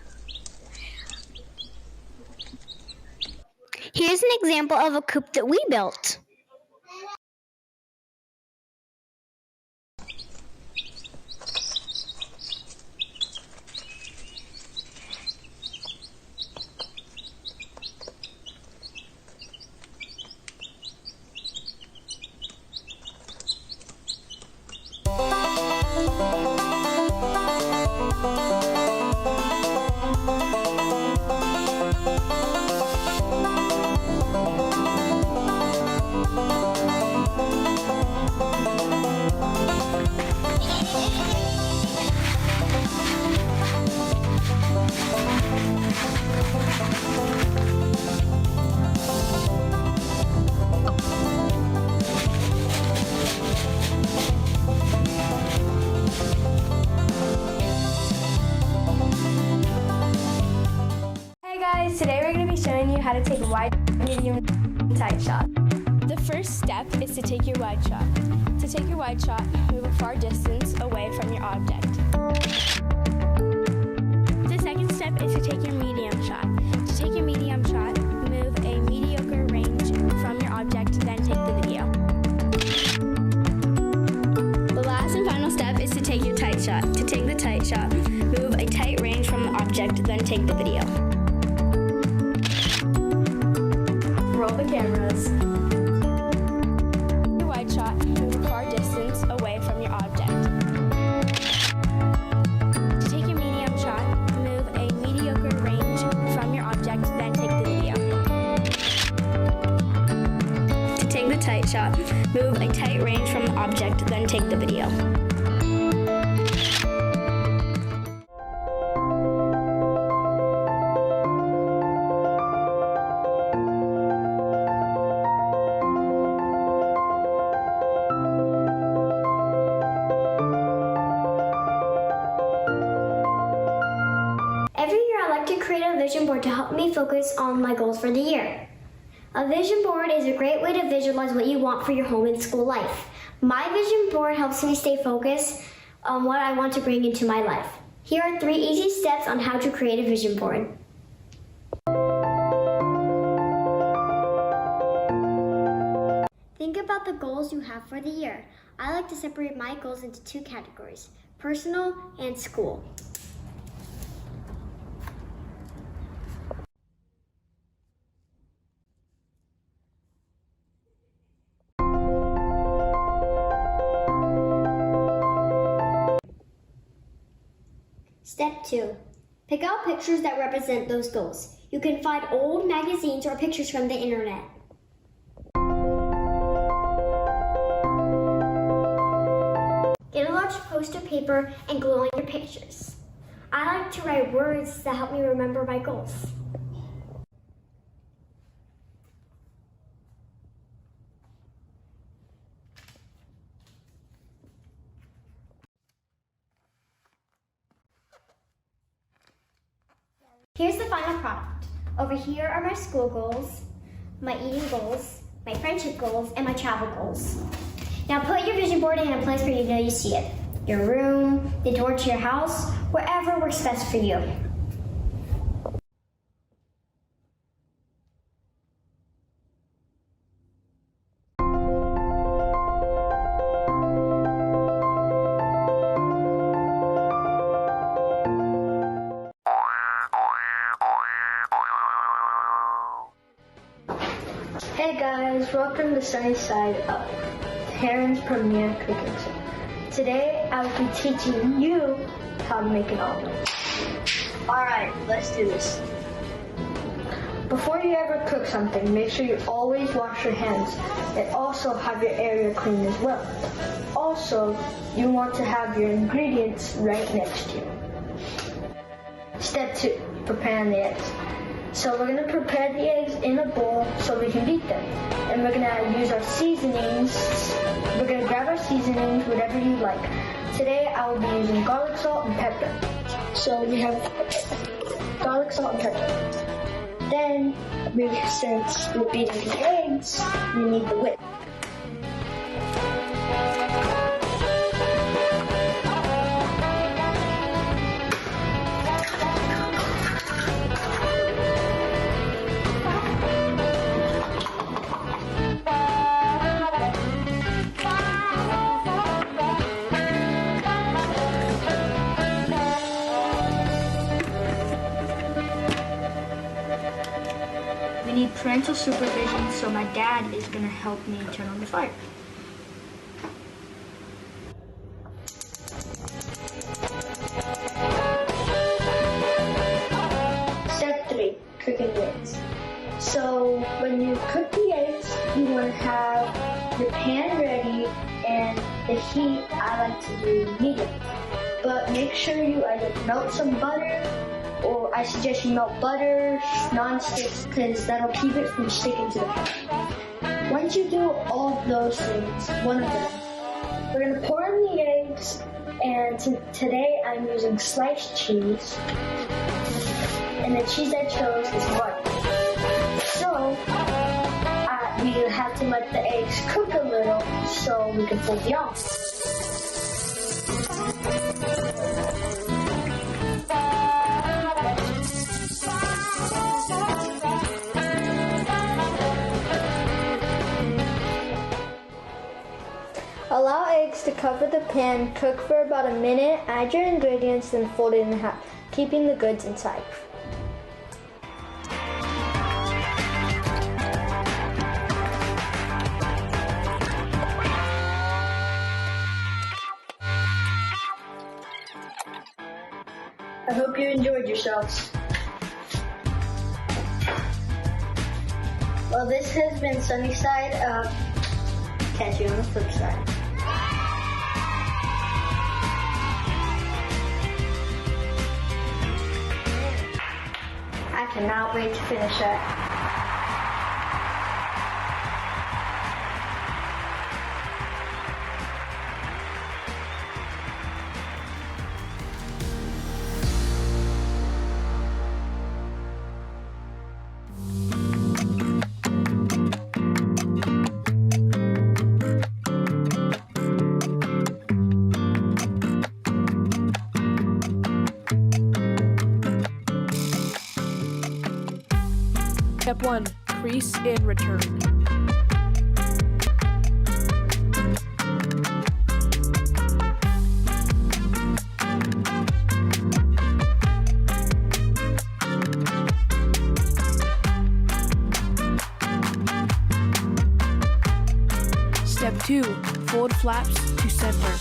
Here's an example of a coop that we built. Today we're going to be showing you how to take a wide, medium, and tight shot. The first step is to take your wide shot. To take your wide shot, move a far distance away from your object. The second step is to take your medium shot. To take your medium shot, move a mediocre range from your object, then take the video. The last and final step is to take your tight shot. To take the tight shot, move a tight range from the object, then take the video. Roll the cameras. Your wide shot, move a far distance away from your object. To take your medium shot, move a shot. Move a tight range from the object, then take the video. Every year I like to create a vision board to help me focus on my goals for the year. A vision board is a great way to visualize what you want for your home and school life. My vision board helps me stay focused on what I want to bring into my life. Here are 3 easy steps on how to create a vision board. Think about the goals you have for the year. I like to separate my goals into 2 categories, personal and school. Step 2. Pick out pictures that represent those goals. You can find old magazines or pictures from the internet. Get a large poster paper and glue on your pictures. I like to write words that help me remember my goals. Here's the final product. Over here are my school goals, my eating goals, my friendship goals, and my travel goals. Now put your vision board in a place where you know you see it. Your room, the door to your house, wherever works best for you. Hey guys, welcome to Sunny Side Up, Taryn's Premier Cooking Show. Today I will be teaching you how to make an omelet. Alright, let's do this. Before you ever cook something, make sure you always wash your hands and also have your area clean as well. Also, you want to have your ingredients right next to you. Step 2, preparing the eggs. So we're going to prepare the eggs in a bowl so we can beat them. And we're going to use our seasonings. We're going to grab our seasonings, whatever you like. Today I will be using garlic, salt, and pepper. So we have garlic, salt, and pepper. Then, since we're beating the eggs, we need the whip. We need parental supervision, so my dad is going to help me turn on the fire. Step 3, cooking the eggs. So when you cook the eggs, you want to have your pan ready and the heat, I like to do medium. But make sure you either melt some butter, or I suggest you melt butter, non-sticks, because that'll keep it from sticking to the pan. Once you do all of those things, one of them, we're going to pour in the eggs, and today I'm using sliced cheese, and the cheese I chose is white. So, we have to let the eggs cook a little so we can pull the off. Allow eggs to cover the pan, cook for about a minute, add your ingredients, then fold it in half, keeping the goods inside. I hope you enjoyed yourselves. Well, this has been Sunny Side Up. Catch you on the flip side. I cannot wait to finish it. Step 1. Crease and return. Step 2. Fold flaps to center.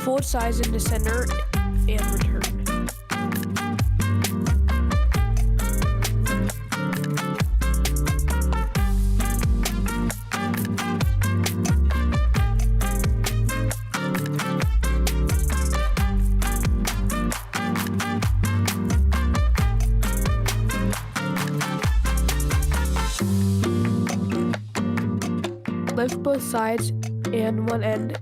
Fold sides into center and return. Lift both sides and one end.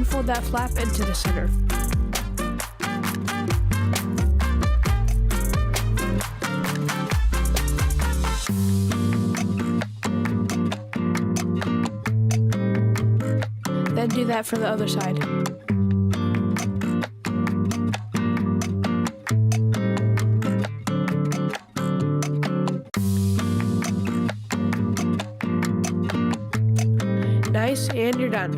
Fold that flap into the center. Then do that for the other side. Nice, and you're done.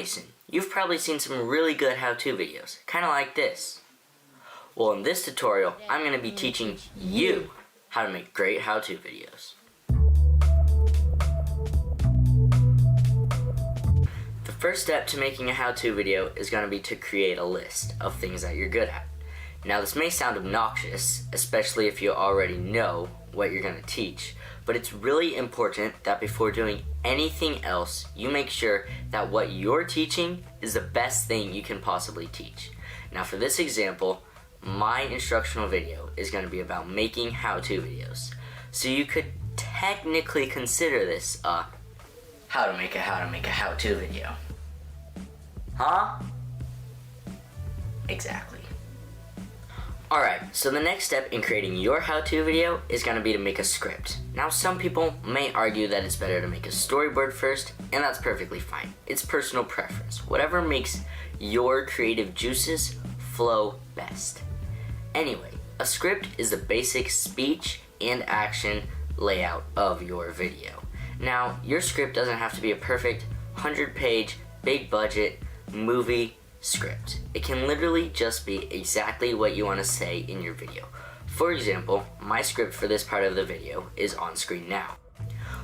Mason. You've probably seen some really good how-to videos, kind of like this. Well, in this tutorial, I'm going to be teaching you how to make great how-to videos. The first step to making a how-to video is going to be to create a list of things that you're good at. Now, this may sound obnoxious, especially if you already know what you're going to teach, but it's really important that before doing anything else, you make sure that what you're teaching is the best thing you can possibly teach. Now, for this example, my instructional video is going to be about making how-to videos. So you could technically consider this a how to make a how-to video. Huh? Exactly. Alright, so the next step in creating your how-to video is going to be to make a script. Now, some people may argue that it's better to make a storyboard first, and that's perfectly fine. It's personal preference. Whatever makes your creative juices flow best. Anyway, a script is the basic speech and action layout of your video. Now, your script doesn't have to be a perfect 100-page, big budget movie script. It can literally just be exactly what you want to say in your video. For example, my script for this part of the video is on screen now.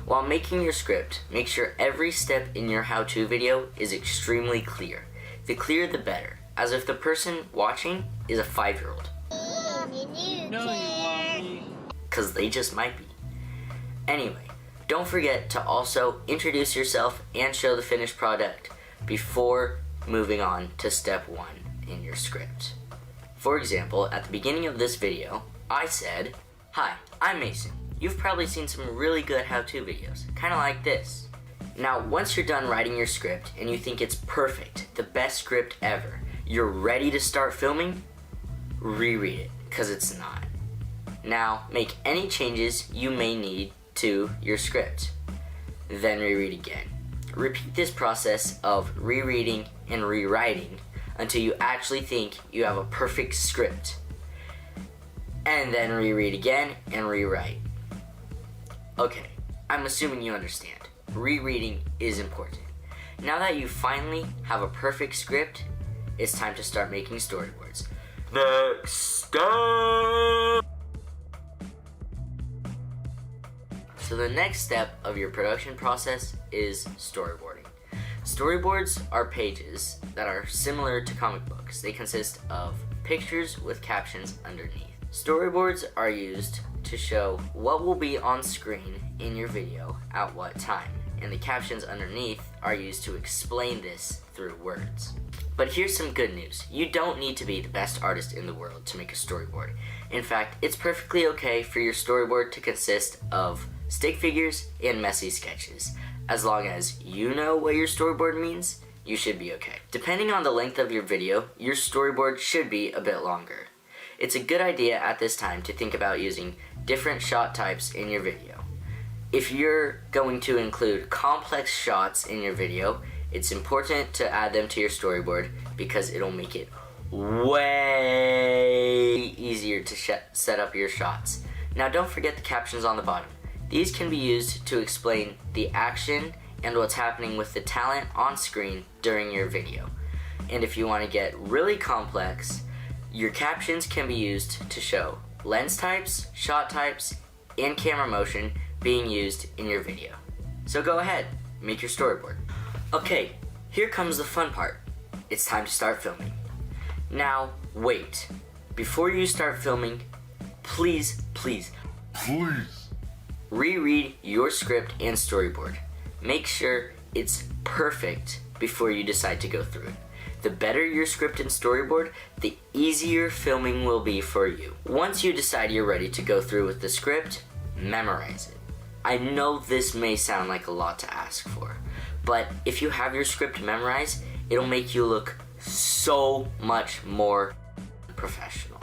While making your script, make sure every step in your how-to video is extremely clear. The clearer the better, as if the person watching is a 5-year-old. Because they just might be. Anyway, don't forget to also introduce yourself and show the finished product before moving on to step 1 in your script. For example, at the beginning of this video, I said, "Hi, I'm Mason. You've probably seen some really good how-to videos, kind of like this." Now, once you're done writing your script and you think it's perfect, the best script ever, you're ready to start filming, reread it, because it's not. Now, make any changes you may need to your script, then reread again. Repeat this process of rereading and rewriting until you actually think you have a perfect script. And then reread again and rewrite. Okay, I'm assuming you understand. Rereading is important. Now that you finally have a perfect script, it's time to start making storyboards. Next step! So the next step of your production process is storyboarding. Storyboards are pages that are similar to comic books. They consist of pictures with captions underneath. Storyboards are used to show what will be on screen in your video at what time, and the captions underneath are used to explain this through words. But here's some good news. You don't need to be the best artist in the world to make a storyboard. In fact, it's perfectly okay for your storyboard to consist of stick figures and messy sketches. As long as you know what your storyboard means, you should be okay. Depending on the length of your video, your storyboard should be a bit longer. It's a good idea at this time to think about using different shot types in your video. If you're going to include complex shots in your video, it's important to add them to your storyboard because it'll make it way easier to set up your shots. Now, don't forget the captions on the bottom. These can be used to explain the action and what's happening with the talent on screen during your video. And if you want to get really complex, your captions can be used to show lens types, shot types, and camera motion being used in your video. So go ahead, make your storyboard. Okay, here comes the fun part. It's time to start filming. Now, wait. Before you start filming, please reread your script and storyboard. Make sure it's perfect before you decide to go through it. The better your script and storyboard, the easier filming will be for you. Once you decide you're ready to go through with the script, memorize it. I know this may sound like a lot to ask for, but if you have your script memorized, it'll make you look so much more professional.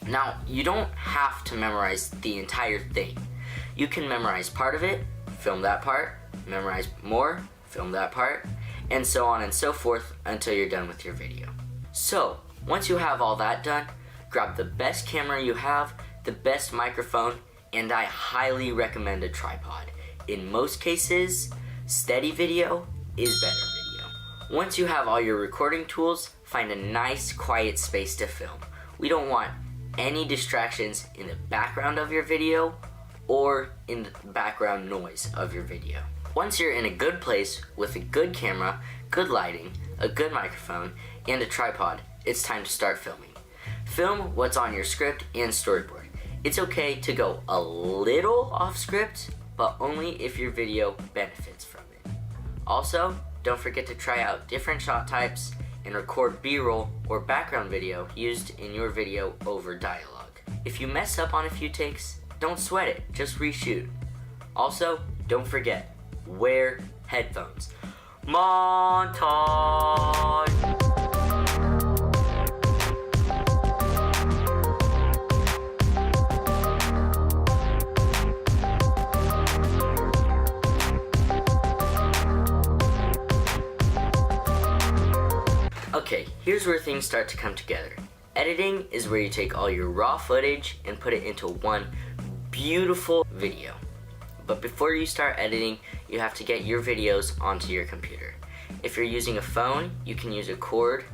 Now, you don't have to memorize the entire thing. You can memorize part of it, film that part, memorize more, film that part, and so on and so forth until you're done with your video. So, once you have all that done, grab the best camera you have, the best microphone, and I highly recommend a tripod. In most cases, steady video is better video. Once you have all your recording tools, find a nice quiet space to film. We don't want any distractions in the background of your video or in the background noise of your video. Once you're in a good place with a good camera, good lighting, a good microphone, and a tripod, it's time to start filming. Film what's on your script and storyboard. It's okay to go a little off script, but only if your video benefits from it. Also, don't forget to try out different shot types and record B-roll or background video used in your video over dialogue. If you mess up on a few takes, don't sweat it, just reshoot. Also, don't forget, wear headphones. Montage! Okay, here's where things start to come together. Editing is where you take all your raw footage and put it into one beautiful video. But before you start editing, you have to get your videos onto your computer. If you're using a phone, you can use a cord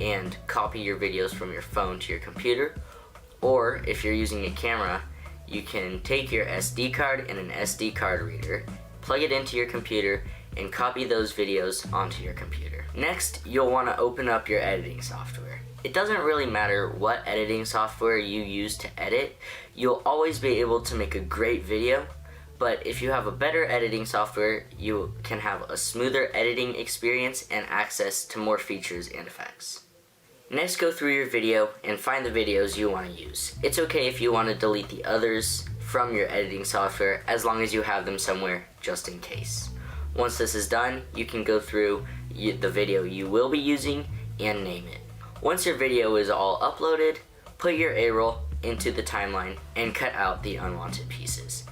and copy your videos from your phone to your computer. Or if you're using a camera, you can take your SD card and an SD card reader, plug it into your computer, and copy those videos onto your computer. Next, you'll want to open up your editing software. It doesn't really matter what editing software you use to edit, you'll always be able to make a great video, but if you have a better editing software, you can have a smoother editing experience and access to more features and effects. Next, go through your video and find the videos you want to use. It's okay if you want to delete the others from your editing software as long as you have them somewhere just in case. Once this is done, you can go through the video you will be using and name it. Once your video is all uploaded, put your A-roll into the timeline and cut out the unwanted pieces.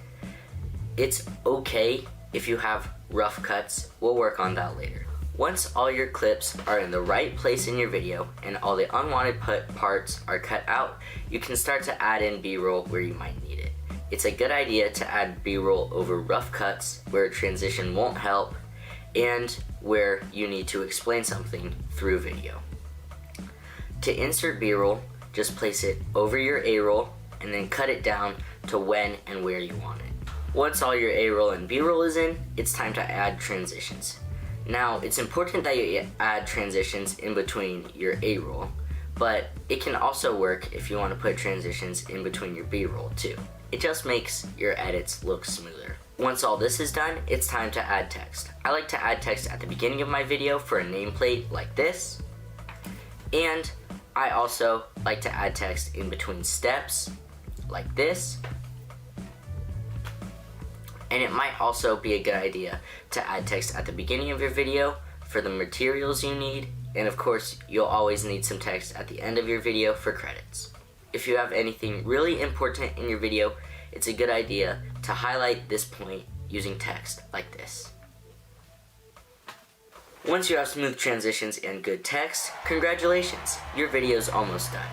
It's okay if you have rough cuts, we'll work on that later. Once all your clips are in the right place in your video and all the unwanted parts are cut out, you can start to add in B-roll where you might need it. It's a good idea to add B-roll over rough cuts where a transition won't help and where you need to explain something through video. To insert B-roll, just place it over your A-roll and then cut it down to when and where you want it. Once all your A-roll and B-roll is in, it's time to add transitions. Now, it's important that you add transitions in between your A-roll, but it can also work if you want to put transitions in between your B-roll too. It just makes your edits look smoother. Once all this is done, it's time to add text. I like to add text at the beginning of my video for a nameplate like this, and I also like to add text in between steps like this. And it might also be a good idea to add text at the beginning of your video for the materials you need, and of course, you'll always need some text at the end of your video for credits. If you have anything really important in your video, it's a good idea to highlight this point using text like this. Once you have smooth transitions and good text, congratulations, your video is almost done.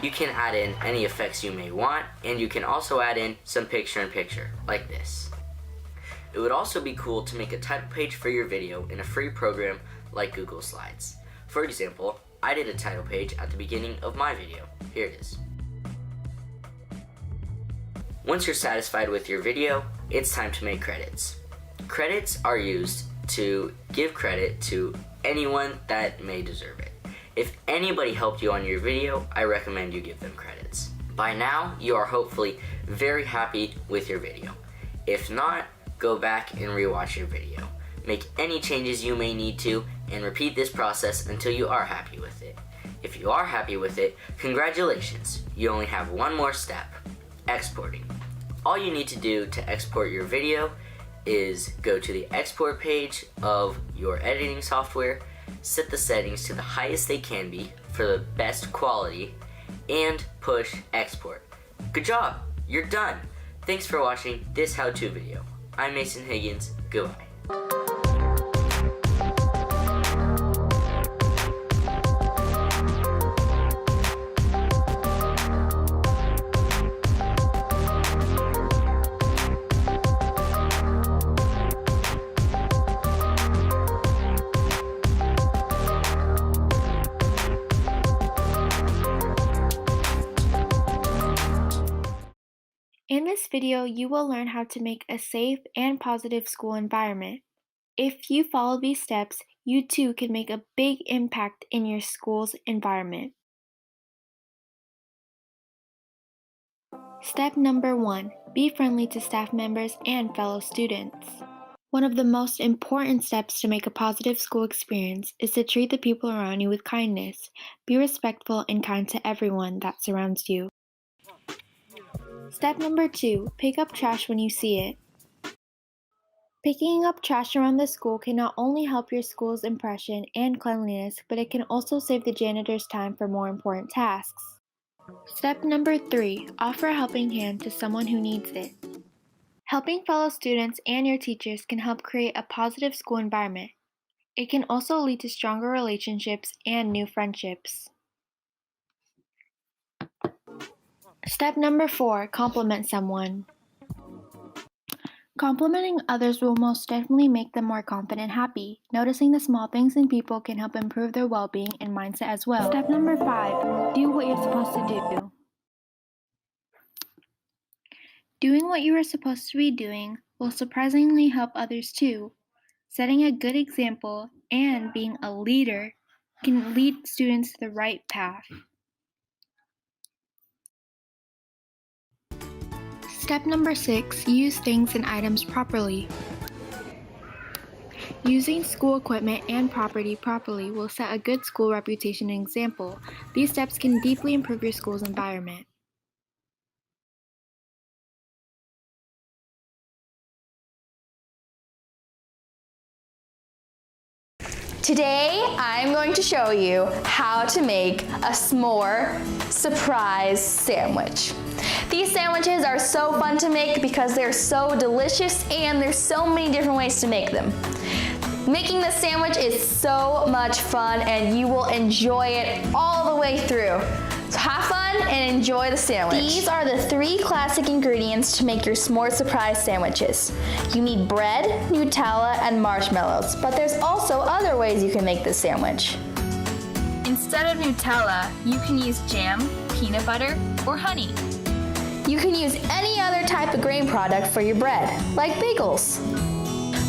You can add in any effects you may want, and you can also add in some picture-in-picture, like this. It would also be cool to make a title page for your video in a free program like Google Slides. For example, I did a title page at the beginning of my video. Here it is. Once you're satisfied with your video, it's time to make credits. Credits are used to give credit to anyone that may deserve it. If anybody helped you on your video, I recommend you give them credits. By now, you are hopefully very happy with your video. If not, go back and rewatch your video. Make any changes you may need to, and repeat this process until you are happy with it. If you are happy with it, congratulations, you only have one more step, exporting. All you need to do to export your video is go to the export page of your editing software, set the settings to the highest they can be for the best quality, and push export. Good job, you're done. Thanks for watching this how-to video. I'm Mason Higgins, goodbye. In this video, you will learn how to make a safe and positive school environment. If you follow these steps, you too can make a big impact in your school's environment. Step number 1, be friendly to staff members and fellow students. One of the most important steps to make a positive school experience is to treat the people around you with kindness. Be respectful and kind to everyone that surrounds you. Step number 2, pick up trash when you see it. Picking up trash around the school can not only help your school's impression and cleanliness, but it can also save the janitors time for more important tasks. Step number 3, offer a helping hand to someone who needs it. Helping fellow students and your teachers can help create a positive school environment. It can also lead to stronger relationships and new friendships. Step number 4, compliment someone. Complimenting others will most definitely make them more confident and happy. Noticing the small things in people can help improve their well-being and mindset as well. Step number 5, do what you're supposed to do. Doing what you are supposed to be doing will surprisingly help others too. Setting a good example and being a leader can lead students to the right path. Step number 6, use things and items properly. Using school equipment and property properly will set a good school reputation and example. These steps can deeply improve your school's environment. Today, I'm going to show you how to make a s'more surprise sandwich. These sandwiches are so fun to make because they're so delicious and there's so many different ways to make them. Making this sandwich is so much fun and you will enjoy it all the way through. So have fun and enjoy the sandwich. These are the 3 classic ingredients to make your s'more surprise sandwiches. You need bread, Nutella, and marshmallows, but there's also other ways you can make this sandwich. Instead of Nutella, you can use jam, peanut butter, or honey. You can use any other type of grain product for your bread, like bagels.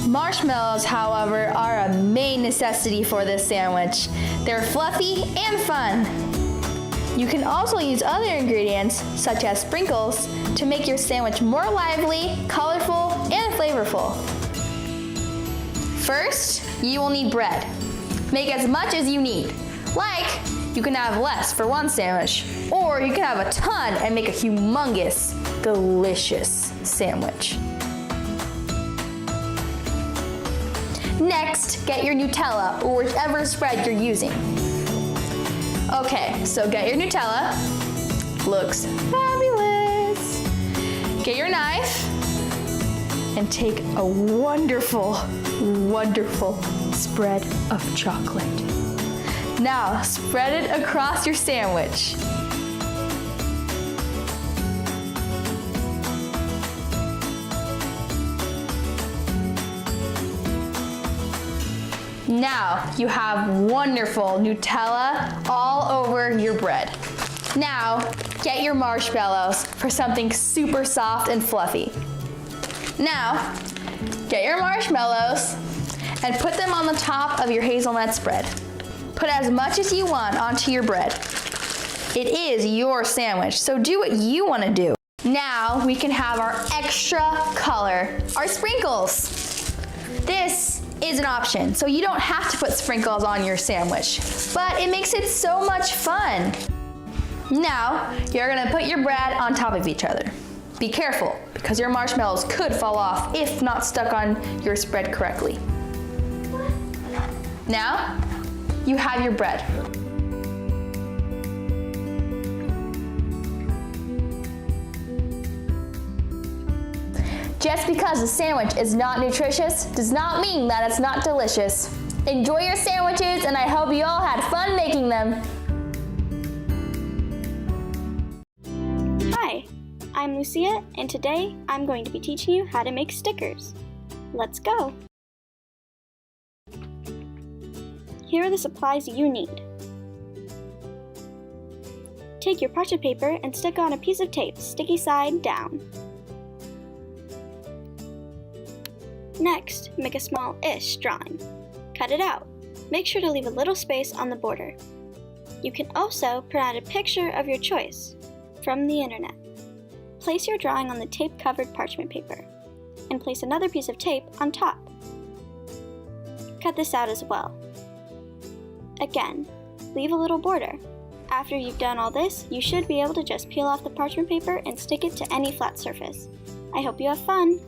Marshmallows, however, are a main necessity for this sandwich. They're fluffy and fun. You can also use other ingredients, such as sprinkles, to make your sandwich more lively, colorful, and flavorful. First, you will need bread. Make as much as you need. Like, you can have less for one sandwich, or you can have a ton and make a humongous, delicious sandwich. Next, get your Nutella, or whichever spread you're using. Okay, so get your Nutella. Looks fabulous. Get your knife and take a wonderful, wonderful spread of chocolate. Now, spread it across your sandwich. Now, you have wonderful Nutella all over your bread. Now, get your marshmallows for something super soft and fluffy. Now, get your marshmallows and put them on the top of your hazelnut spread. Put as much as you want onto your bread. It is your sandwich, so do what you want to do. Now, we can have our extra color, our sprinkles. This is an option, so you don't have to put sprinkles on your sandwich, but it makes it so much fun. Now, you're gonna put your bread on top of each other. Be careful, because your marshmallows could fall off if not stuck on your spread correctly. Now, you have your bread. Just because a sandwich is not nutritious does not mean that it's not delicious. Enjoy your sandwiches, and I hope you all had fun making them. Hi, I'm Lucia, and today I'm going to be teaching you how to make stickers. Let's go! Here are the supplies you need. Take your parchment paper and stick on a piece of tape, sticky side down. Next, make a small-ish drawing. Cut it out. Make sure to leave a little space on the border. You can also print out a picture of your choice from the internet. Place your drawing on the tape-covered parchment paper, and place another piece of tape on top. Cut this out as well. Again, leave a little border. After you've done all this, you should be able to just peel off the parchment paper and stick it to any flat surface. I hope you have fun!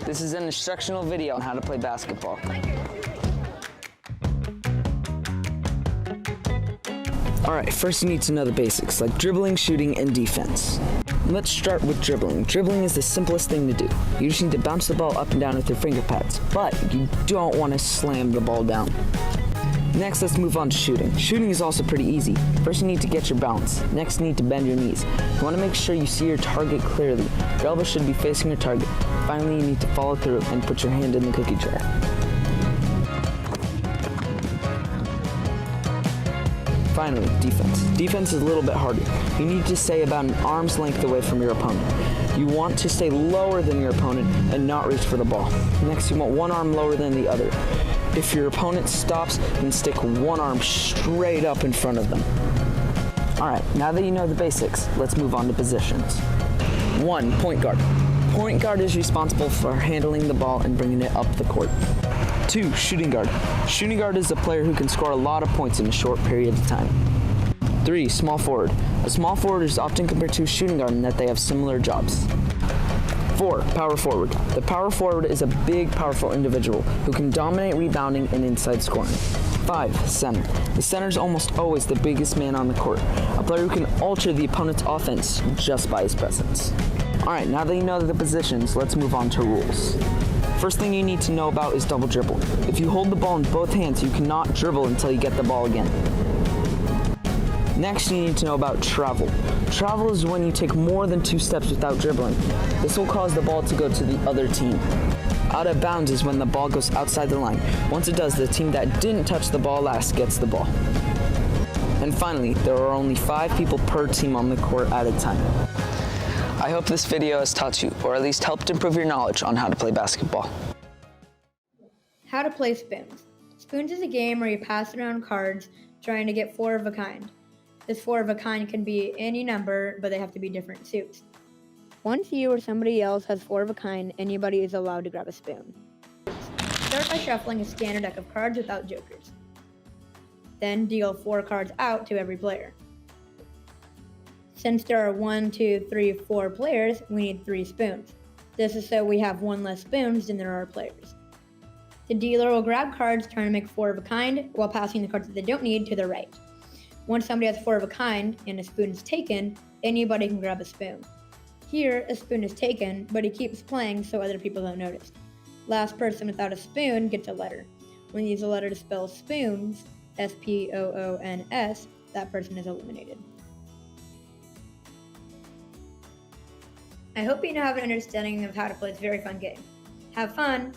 This is an instructional video on how to play basketball. Alright, first you need to know the basics, like dribbling, shooting, and defense. Let's start with dribbling. Dribbling is the simplest thing to do. You just need to bounce the ball up and down with your finger pads, but you don't want to slam the ball down. Next, let's move on to shooting. Shooting is also pretty easy. First, you need to get your balance. Next, you need to bend your knees. You want to make sure you see your target clearly. Your elbow should be facing your target. Finally, you need to follow through and put your hand in the cookie jar. Finally, defense. Defense is a little bit harder. You need to stay about an arm's length away from your opponent. You want to stay lower than your opponent and not reach for the ball. Next, you want one arm lower than the other. If your opponent stops, then stick one arm straight up in front of them. Alright, now that you know the basics, let's move on to positions. 1. Point guard. Point guard is responsible for handling the ball and bringing it up the court. 2. Shooting guard. Shooting guard is a player who can score a lot of points in a short period of time. 3. Small forward. A small forward is often compared to a shooting guard in that they have similar jobs. 4. Power forward. The power forward is a big, powerful individual who can dominate rebounding and inside scoring. 5. Center. The center is almost always the biggest man on the court, a player who can alter the opponent's offense just by his presence. Alright, now that you know the positions, let's move on to rules. First thing you need to know about is double dribble. If you hold the ball in both hands, you cannot dribble until you get the ball again. Next, you need to know about travel. Travel is when you take more than 2 steps without dribbling. This will cause the ball to go to the other team. Out of bounds is when the ball goes outside the line. Once it does, the team that didn't touch the ball last gets the ball. And finally, there are only 5 people per team on the court at a time. I hope this video has taught you, or at least helped improve your knowledge on how to play basketball. How to play spoons. Spoons is a game where you pass around cards trying to get 4 of a kind. This 4 of a kind can be any number, but they have to be different suits. Once you or somebody else has 4 of a kind, anybody is allowed to grab a spoon. Start by shuffling a standard deck of cards without jokers. Then deal 4 cards out to every player. Since there are 1, 2, 3, 4 players, we need 3 spoons. This is so we have one less spoons than there are players. The dealer will grab cards trying to make 4 of a kind while passing the cards that they don't need to their right. Once somebody has 4 of a kind and a spoon is taken, anybody can grab a spoon. Here, a spoon is taken, but he keeps playing so other people don't notice. Last person without a spoon gets a letter. When you use a letter to spell spoons, S-P-O-O-N-S, that person is eliminated. I hope you now have an understanding of how to play this very fun game. Have fun!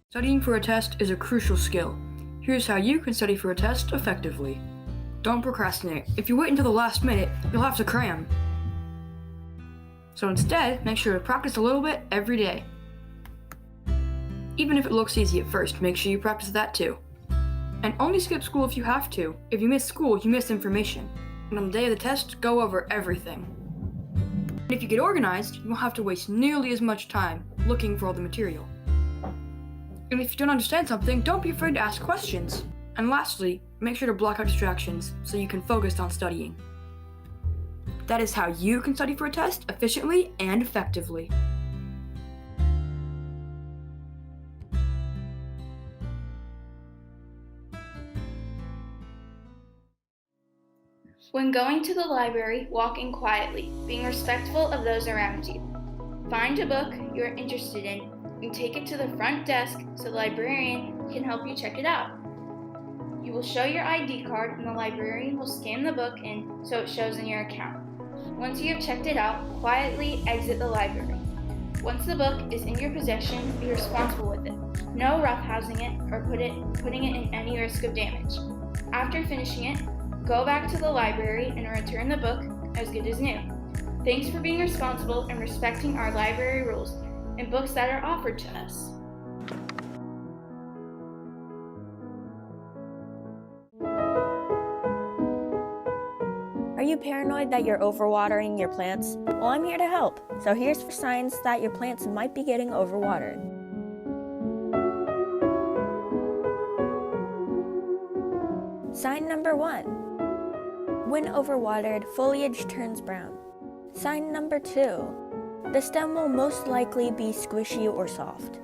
Studying for a test is a crucial skill. Here's how you can study for a test effectively. Don't procrastinate. If you wait until the last minute, you'll have to cram. So instead, make sure to practice a little bit every day. Even if it looks easy at first, make sure you practice that too. And only skip school if you have to. If you miss school, you miss information. And on the day of the test, go over everything. And if you get organized, you won't have to waste nearly as much time looking for all the material. And if you don't understand something, don't be afraid to ask questions. And lastly, make sure to block out distractions so you can focus on studying. That is how you can study for a test efficiently and effectively. When going to the library, walk in quietly, being respectful of those around you. Find a book you are interested in and take it to the front desk so the librarian can help you check it out. You will show your ID card and the librarian will scan the book in so it shows in your account. Once you have checked it out, quietly exit the library. Once the book is in your possession, be responsible with it. No roughhousing it or putting it in any risk of damage. After finishing it, go back to the library and return the book as good as new. Thanks for being responsible and respecting our library rules and books that are offered to us. Are you paranoid that you're overwatering your plants? Well, I'm here to help. So here's for signs that your plants might be getting overwatered. Sign number 1. When overwatered, foliage turns brown. Sign number 2. The stem will most likely be squishy or soft.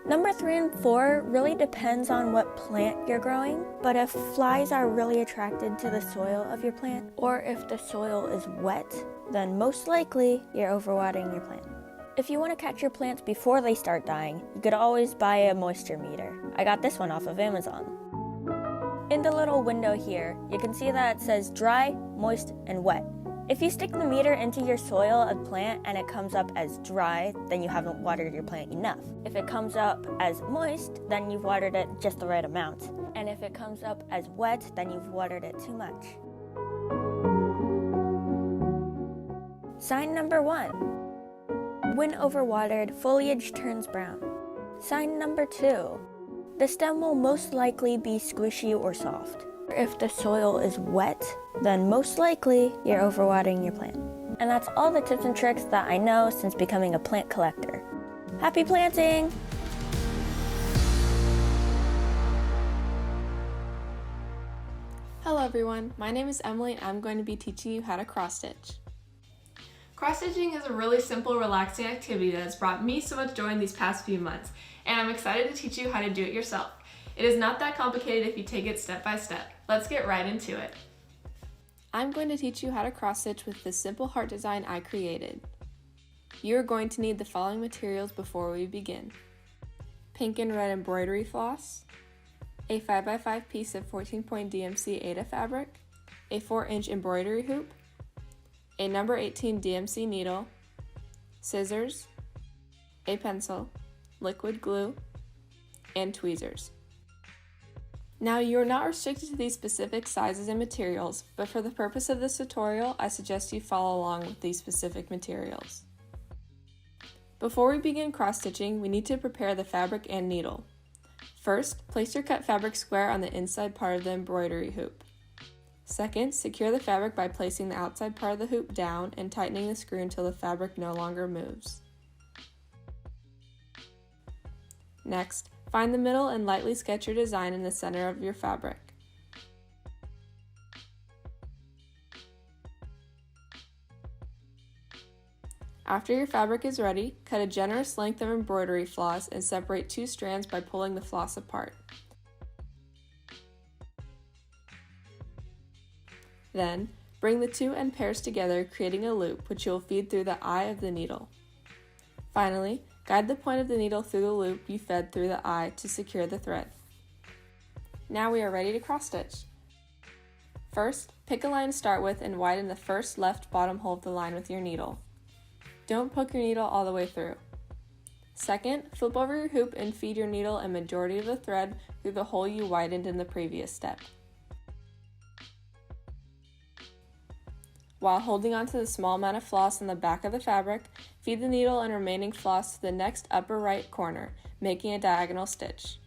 Number 3 and 4 really depends on what plant you're growing, but if flies are really attracted to the soil of your plant, or if the soil is wet, then most likely you're overwatering your plant. If you want to catch your plants before they start dying, you could always buy a moisture meter. I got this one off of Amazon. In the little window here, you can see that it says dry, moist, and wet. If you stick the meter into your soil of plant and it comes up as dry, then you haven't watered your plant enough. If it comes up as moist, then you've watered it just the right amount. And if it comes up as wet, then you've watered it too much. Sign number 1. When overwatered, foliage turns brown. Sign number 2. The stem will most likely be squishy or soft. If the soil is wet, then most likely you're overwatering your plant. And that's all the tips and tricks that I know since becoming a plant collector. Happy planting! Hello everyone, my name is Emily and I'm going to be teaching you how to cross-stitch. Cross-stitching is a really simple, relaxing activity that has brought me so much joy in these past few months, and I'm excited to teach you how to do it yourself. It is not that complicated if you take it step by step. Let's get right into it. I'm going to teach you how to cross-stitch with this simple heart design I created. You are going to need the following materials before we begin. Pink and red embroidery floss, a 5x5 piece of 14-point DMC Aida fabric, a 4-inch embroidery hoop, a number 18 DMC needle, scissors, a pencil, liquid glue, and tweezers. Now, you are not restricted to these specific sizes and materials, but for the purpose of this tutorial, I suggest you follow along with these specific materials. Before we begin cross-stitching, we need to prepare the fabric and needle. First, place your cut fabric square on the inside part of the embroidery hoop. Second, secure the fabric by placing the outside part of the hoop down and tightening the screw until the fabric no longer moves. Next, find the middle and lightly sketch your design in the center of your fabric. After your fabric is ready, cut a generous length of embroidery floss and separate 2 strands by pulling the floss apart. Then, bring the 2 end pairs together, creating a loop which you will feed through the eye of the needle. Finally, guide the point of the needle through the loop you fed through the eye to secure the thread. Now we are ready to cross stitch. First, pick a line to start with and widen the first left bottom hole of the line with your needle. Don't poke your needle all the way through. Second, flip over your hoop and feed your needle a majority of the thread through the hole you widened in the previous step. While holding onto the small amount of floss on the back of the fabric, feed the needle and remaining floss to the next upper right corner, making a diagonal stitch.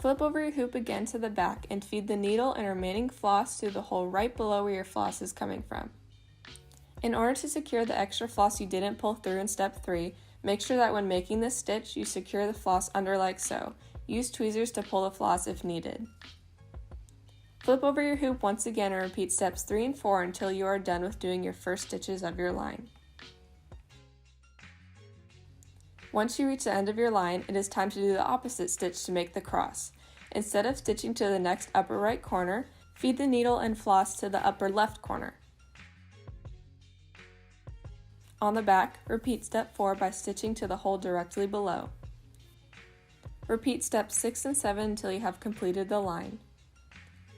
Flip over your hoop again to the back and feed the needle and remaining floss through the hole right below where your floss is coming from. In order to secure the extra floss you didn't pull through in step 3, make sure that when making this stitch, you secure the floss under like so. Use tweezers to pull the floss if needed. Flip over your hoop once again and repeat steps 3 and 4 until you are done with doing your first stitches of your line. Once you reach the end of your line, it is time to do the opposite stitch to make the cross. Instead of stitching to the next upper right corner, feed the needle and floss to the upper left corner. On the back, repeat step 4 by stitching to the hole directly below. Repeat steps 6 and 7 until you have completed the line.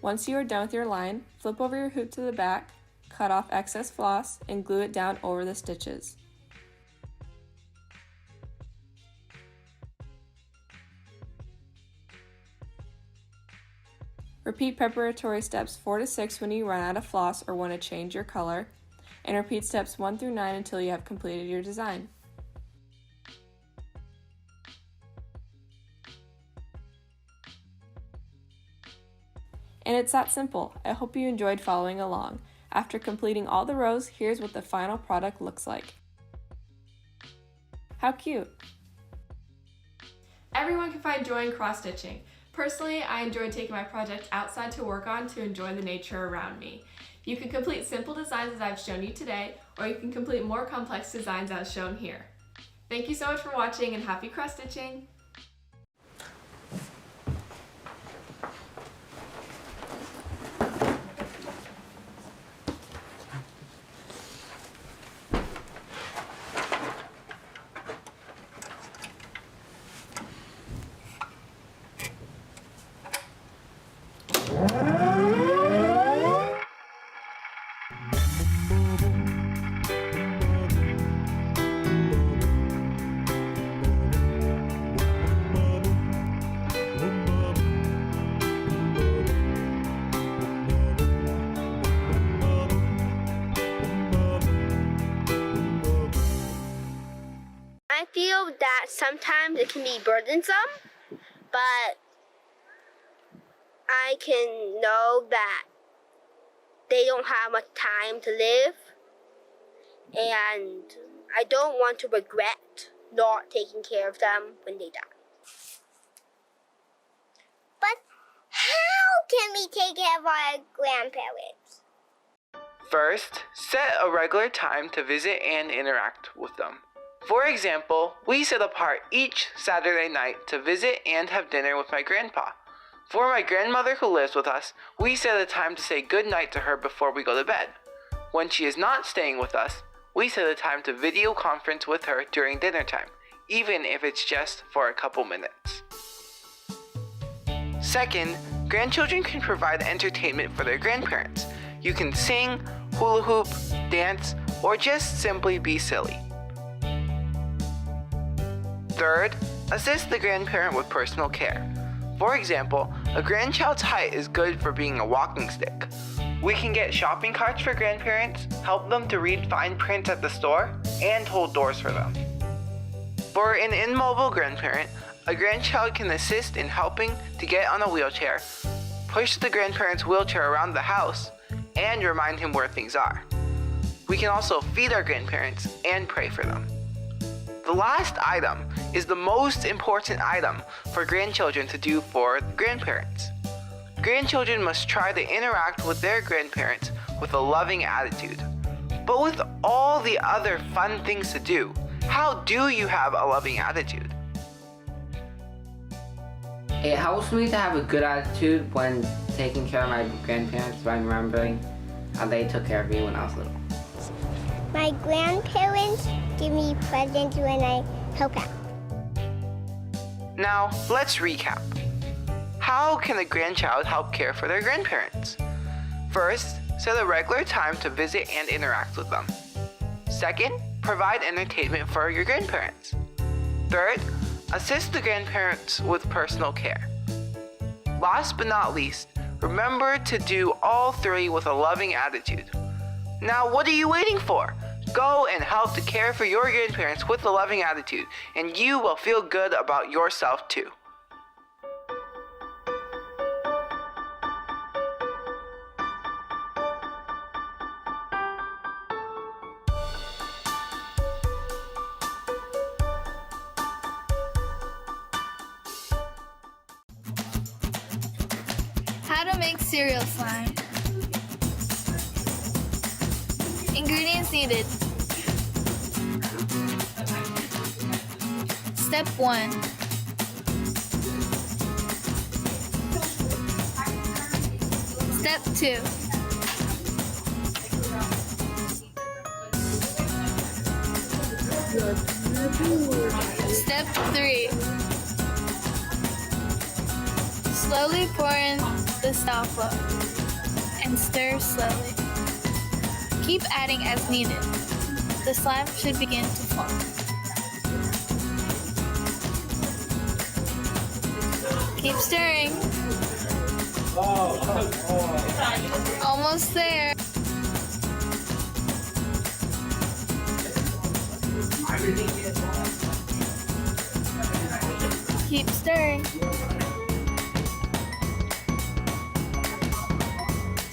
Once you are done with your line, flip over your hoop to the back, cut off excess floss, and glue it down over the stitches. Repeat preparatory steps 4 to 6 when you run out of floss or want to change your color, and repeat steps 1 through 9 until you have completed your design. And it's that simple. I hope you enjoyed following along. After completing all the rows, here's what the final product looks like. How cute! Everyone can find joy in cross-stitching. Personally, I enjoy taking my project outside to work on to enjoy the nature around me. You can complete simple designs as I've shown you today, or you can complete more complex designs as shown here. Thank you so much for watching and happy cross-stitching! I feel that sometimes it can be burdensome, but I can know that they don't have much time to live, and I don't want to regret not taking care of them when they die. But how can we take care of our grandparents? First, set a regular time to visit and interact with them. For example, we set apart each Saturday night to visit and have dinner with my grandpa. For my grandmother who lives with us, we set a time to say good night to her before we go to bed. When she is not staying with us, we set a time to video conference with her during dinner time, even if it's just for a couple minutes. Second, grandchildren can provide entertainment for their grandparents. You can sing, hula hoop, dance, or just simply be silly. Third, assist the grandparent with personal care. For example, a grandchild's height is good for being a walking stick. We can get shopping carts for grandparents, help them to read fine print at the store, and hold doors for them. For an immobile grandparent, a grandchild can assist in helping to get on a wheelchair, push the grandparent's wheelchair around the house, and remind him where things are. We can also feed our grandparents and pray for them. The last item is the most important item for grandchildren to do for grandparents. Grandchildren must try to interact with their grandparents with a loving attitude. But with all the other fun things to do, how do you have a loving attitude? It helps me to have a good attitude when taking care of my grandparents by remembering how they took care of me when I was little. My grandparents give me presents when I help out. Now, let's recap. How can a grandchild help care for their grandparents? First, set a regular time to visit and interact with them. Second, provide entertainment for your grandparents. Third, assist the grandparents with personal care. Last but not least, remember to do all three with a loving attitude. Now, what are you waiting for? Go and help to care for your grandparents with a loving attitude, and you will feel good about yourself too. How to make cereal slime. Ingredients needed. Step 1. Step 2. Step 3. Slowly pour in the style flow and stir slowly. Keep adding as needed. The slime should begin to form. Keep stirring. Almost there. Keep stirring.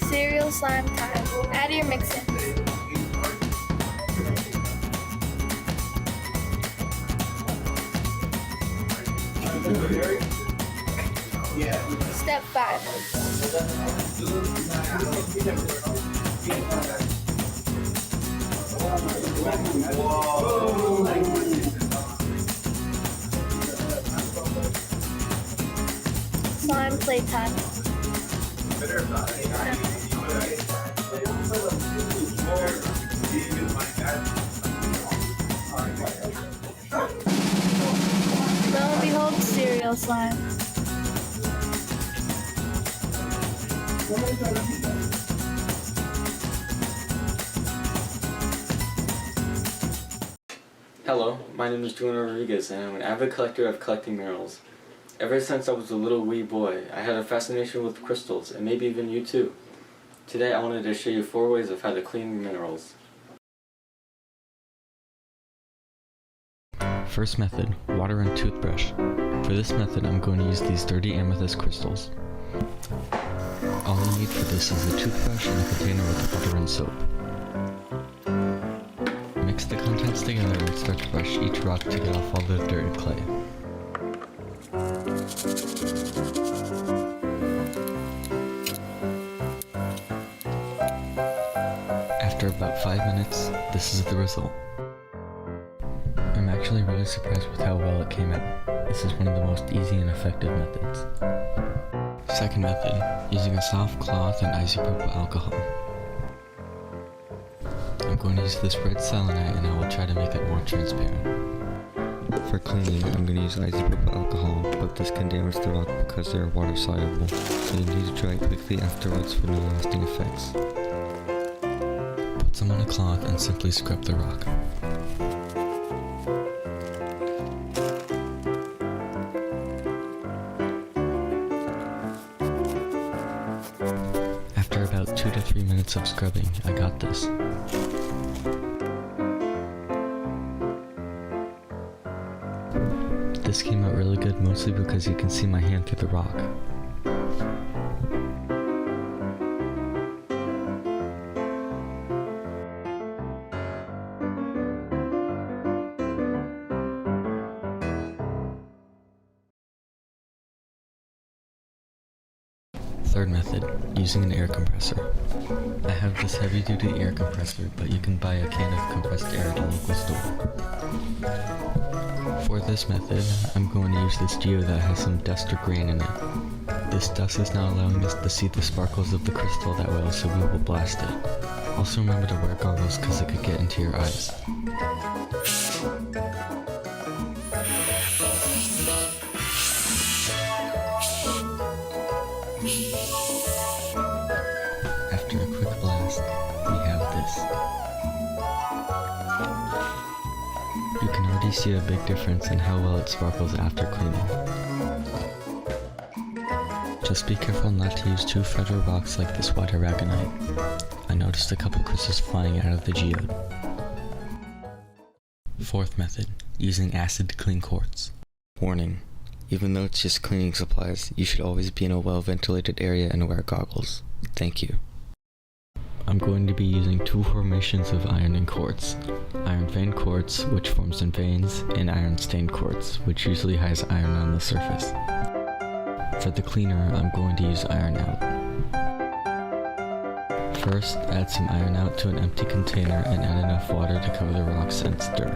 Cereal slime time. Add your mix-ins. Step 5. Slime playtime. Lo and behold, cereal slime. Hello, my name is Julian Rodriguez and I'm an avid collector of collecting minerals. Ever since I was a little wee boy, I had a fascination with crystals, and maybe even you too. Today I wanted to show you 4 ways of how to clean minerals. First method, water and toothbrush. For this method I'm going to use these dirty amethyst crystals. All you need for this is a toothbrush and a container with water and soap. Mix the contents together and start to brush each rock to get off all the dirt and clay. After about 5 minutes, this is the result. I'm actually really surprised with how well it came out. This is one of the most easy and effective methods. Second method, using a soft cloth and isopropyl alcohol. I'm going to use this red selenite and I will try to make it more transparent. For cleaning, I'm going to use isopropyl alcohol, but this can damage the rock because they are water soluble, so you need to dry it quickly afterwards for no lasting effects. Put some on a cloth and simply scrub the rock. After about 2 to 3 minutes of scrubbing, I got this. This came out really good, mostly because you can see my hand through the rock. Third method, using an air compressor. I have this heavy-duty air compressor, but you can buy a can of compressed air at a local store. For this method, I'm going to use this geo that has some dust or grain in it. This dust is not allowing us to see the sparkles of the crystal that well, so we will blast it. Also remember to wear goggles because it could get into your eyes. After a quick blast, we have this. You can already see a big difference in how well it sparkles after cleaning. Just be careful not to use too fragile rocks like this white aragonite. I noticed a couple crystals flying out of the geode. Fourth method, using acid to clean quartz. Warning, even though it's just cleaning supplies, you should always be in a well-ventilated area and wear goggles. Thank you. I'm going to be using two formations of iron and quartz. Iron veined quartz, which forms in veins, and iron stained quartz, which usually has iron on the surface. For the cleaner, I'm going to use iron out. First, add some iron out to an empty container and add enough water to cover the rocks and stir.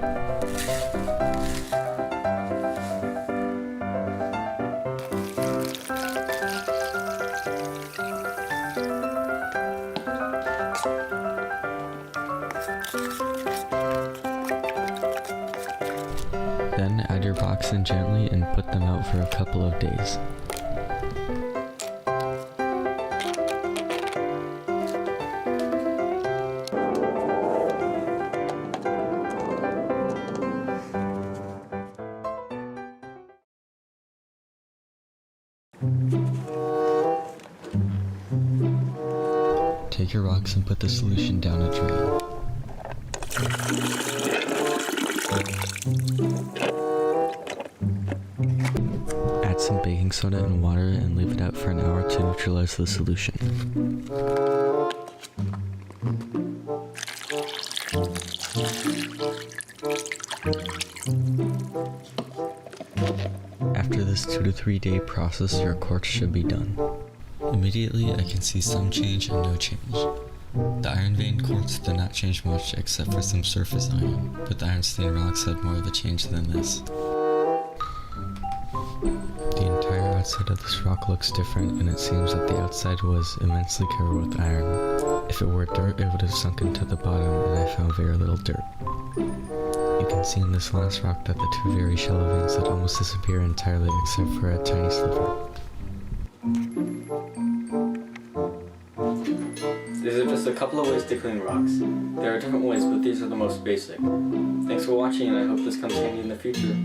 Then add your rocks in gently and put them out for a couple of days. Take your rocks and put the solution down a drain. Add some baking soda and water and leave it out for an hour to neutralize the solution. After this 2 to 3 day process, your quartz should be done. Immediately, I can see some change and no change. The iron veined quartz did not change much except for some surface iron, but the iron stained rocks had more of a change than this. The entire outside of this rock looks different, and it seems that the outside was immensely covered with iron. If it were dirt, it would have sunk into the bottom, and I found very little dirt. You can see in this last rock that the two very shallow veins had almost disappeared entirely except for a tiny sliver. These are just a couple of ways to clean rocks. There are different ways, but these are the most basic. Thanks for watching, and I hope this comes handy in the future.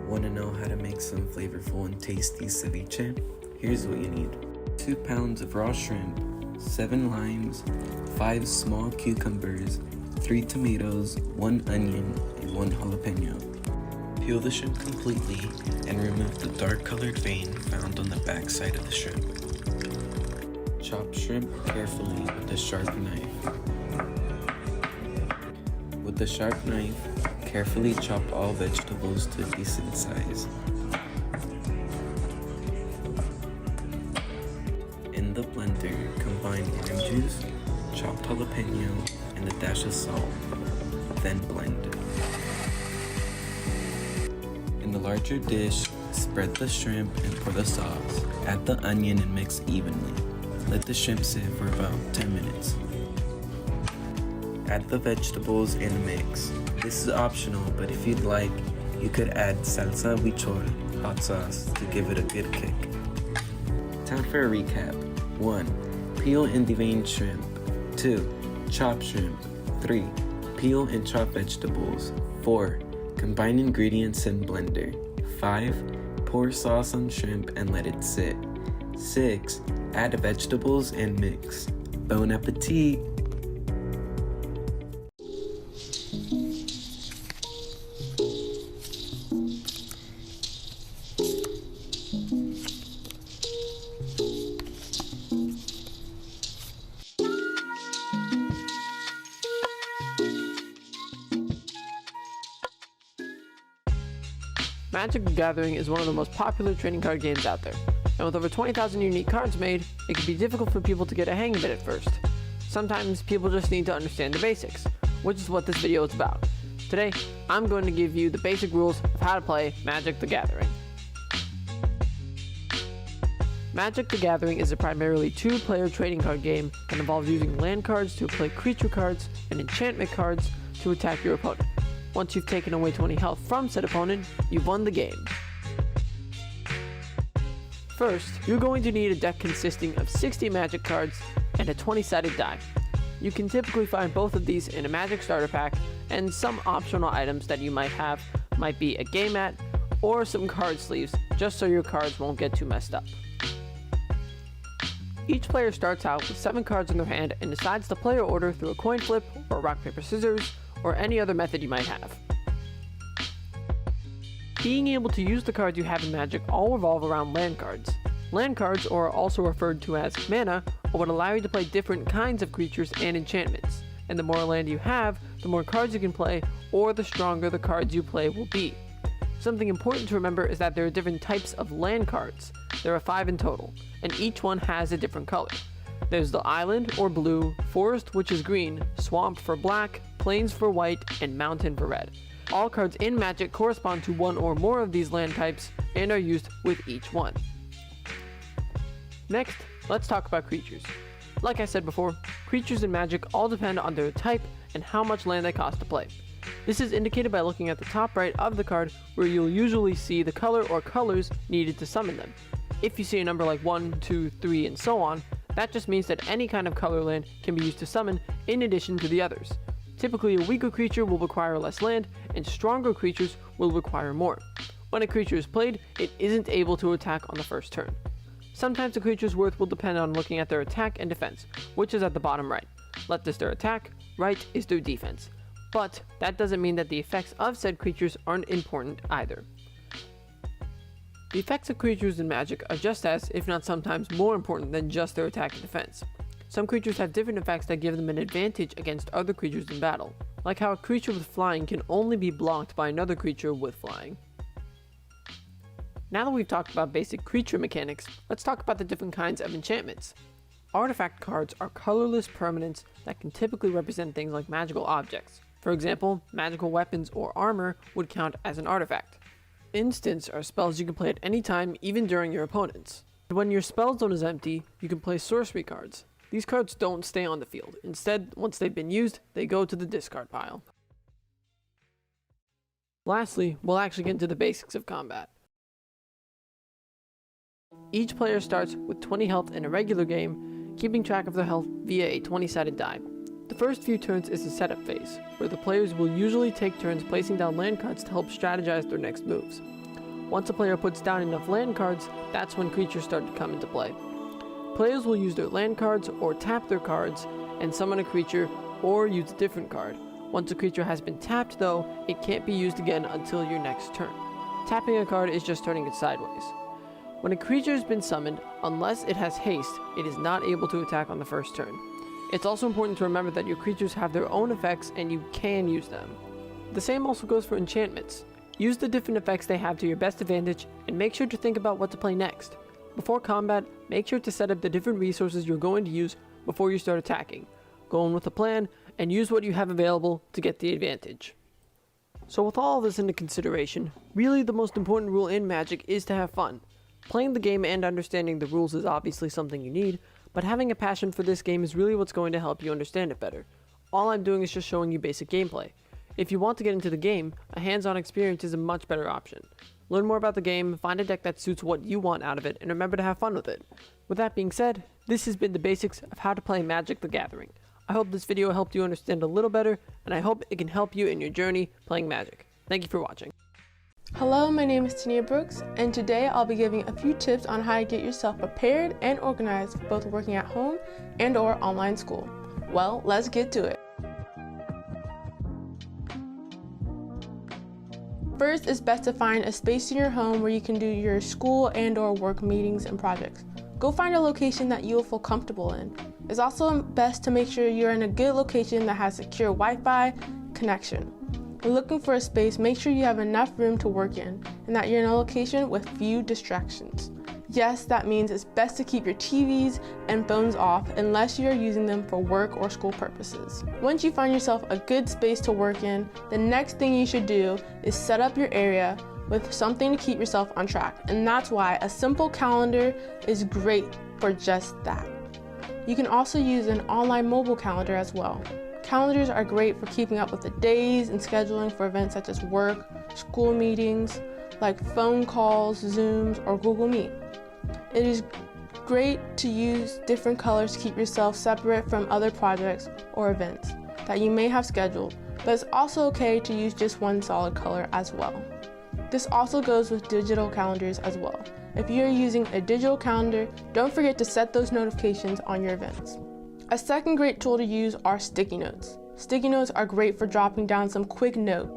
Want to know how to make some flavorful and tasty ceviche? Here's what you need. 2 pounds of raw shrimp, 7 limes, 5 small cucumbers, 3 tomatoes, 1 onion, and 1 jalapeno. Peel the shrimp completely and remove the dark colored vein found on the back side of the shrimp. Chop shrimp carefully with a sharp knife. With the sharp knife, carefully chop all vegetables to a decent size. In the blender, combine lime juice, chopped jalapeno, and a dash of salt. Then blend. In the larger dish, spread the shrimp and pour the sauce. Add the onion and mix evenly. Let the shrimp sit for about 10 minutes. Add the vegetables and mix. This is optional, but if you'd like, you could add salsa huichol, hot sauce, to give it a good kick. Time for a recap. 1. Peel and devein shrimp. 2. Chop shrimp. 3. Peel and chop vegetables. 4. Combine ingredients in blender. 5. Pour sauce on shrimp and let it sit. 6. Add vegetables and mix. Bon appetit! Magic the Gathering is one of the most popular trading card games out there, and with over 20,000 unique cards made, it can be difficult for people to get a hang of it at first. Sometimes people just need to understand the basics, which is what this video is about. Today, I'm going to give you the basic rules of how to play Magic the Gathering. Magic the Gathering is a primarily two-player trading card game that involves using land cards to play creature cards and enchantment cards to attack your opponent. Once you've taken away 20 health from said opponent, you've won the game. First, you're going to need a deck consisting of 60 Magic cards and a 20-sided die. You can typically find both of these in a Magic starter pack, and some optional items that you might have might be a game mat or some card sleeves, just so your cards won't get too messed up. Each player starts out with 7 cards in their hand and decides the player order through a coin flip or rock, paper, scissors, or any other method you might have. Being able to use the cards you have in Magic all revolve around land cards. Land cards, or also referred to as mana, would allow you to play different kinds of creatures and enchantments, and the more land you have, the more cards you can play, or the stronger the cards you play will be. Something important to remember is that there are different types of land cards. There are 5 in total, and each one has a different color. There's the Island, or blue, Forest, which is green, Swamp for black, Plains for white, and Mountain for red. All cards in Magic correspond to one or more of these land types and are used with each one. Next, let's talk about creatures. Like I said before, creatures in Magic all depend on their type and how much land they cost to play. This is indicated by looking at the top right of the card, where you'll usually see the color or colors needed to summon them. If you see a number like 1, 2, 3, and so on, that just means that any kind of color land can be used to summon in addition to the others. Typically, a weaker creature will require less land, and stronger creatures will require more. When a creature is played, it isn't able to attack on the first turn. Sometimes a creature's worth will depend on looking at their attack and defense, which is at the bottom right. Left is their attack, right is their defense. But that doesn't mean that the effects of said creatures aren't important either. The effects of creatures in Magic are just as, if not sometimes more important than just their attack and defense. Some creatures have different effects that give them an advantage against other creatures in battle, like how a creature with flying can only be blocked by another creature with flying. Now that we've talked about basic creature mechanics, let's talk about the different kinds of enchantments. Artifact cards are colorless permanents that can typically represent things like magical objects. For example, magical weapons or armor would count as an artifact. Instants are spells you can play at any time, even during your opponents. When your spell zone is empty, you can play sorcery cards. These cards don't stay on the field. Instead, once they've been used, they go to the discard pile. Lastly, we'll actually get into the basics of combat. Each player starts with 20 health in a regular game, keeping track of their health via a 20-sided die. The first few turns is the setup phase, where the players will usually take turns placing down land cards to help strategize their next moves. Once a player puts down enough land cards, that's when creatures start to come into play. Players will use their land cards or tap their cards and summon a creature or use a different card. Once a creature has been tapped though, it can't be used again until your next turn. Tapping a card is just turning it sideways. When a creature has been summoned, unless it has haste, it is not able to attack on the first turn. It's also important to remember that your creatures have their own effects and you can use them. The same also goes for enchantments. Use the different effects they have to your best advantage and make sure to think about what to play next. Before combat, make sure to set up the different resources you're going to use before you start attacking. Go in with a plan and use what you have available to get the advantage. So with all of this into consideration, really the most important rule in Magic is to have fun. Playing the game and understanding the rules is obviously something you need, but having a passion for this game is really what's going to help you understand it better. All I'm doing is just showing you basic gameplay. If you want to get into the game, a hands-on experience is a much better option. Learn more about the game, find a deck that suits what you want out of it, and remember to have fun with it. With that being said, this has been the basics of how to play Magic the Gathering. I hope this video helped you understand a little better, and I hope it can help you in your journey playing Magic. Thank you for watching. Hello, my name is Tania Brooks, and today I'll be giving a few tips on how to get yourself prepared and organized for both working at home and or online school. Well, let's get to it. First, it's best to find a space in your home where you can do your school and or work meetings and projects. Go find a location that you'll feel comfortable in. It's also best to make sure you're in a good location that has secure Wi-Fi connection. When looking for a space, make sure you have enough room to work in and that you're in a location with few distractions. Yes, that means it's best to keep your TVs and phones off unless you are using them for work or school purposes. Once you find yourself a good space to work in, the next thing you should do is set up your area with something to keep yourself on track. And that's why a simple calendar is great for just that. You can also use an online mobile calendar as well. Calendars are great for keeping up with the days and scheduling for events such as work, school meetings, like phone calls, Zooms, or Google Meet. It is great to use different colors to keep yourself separate from other projects or events that you may have scheduled, but it's also okay to use just one solid color as well. This also goes with digital calendars as well. If you're using a digital calendar, don't forget to set those notifications on your events. A second great tool to use are sticky notes. Sticky notes are great for dropping down some quick note,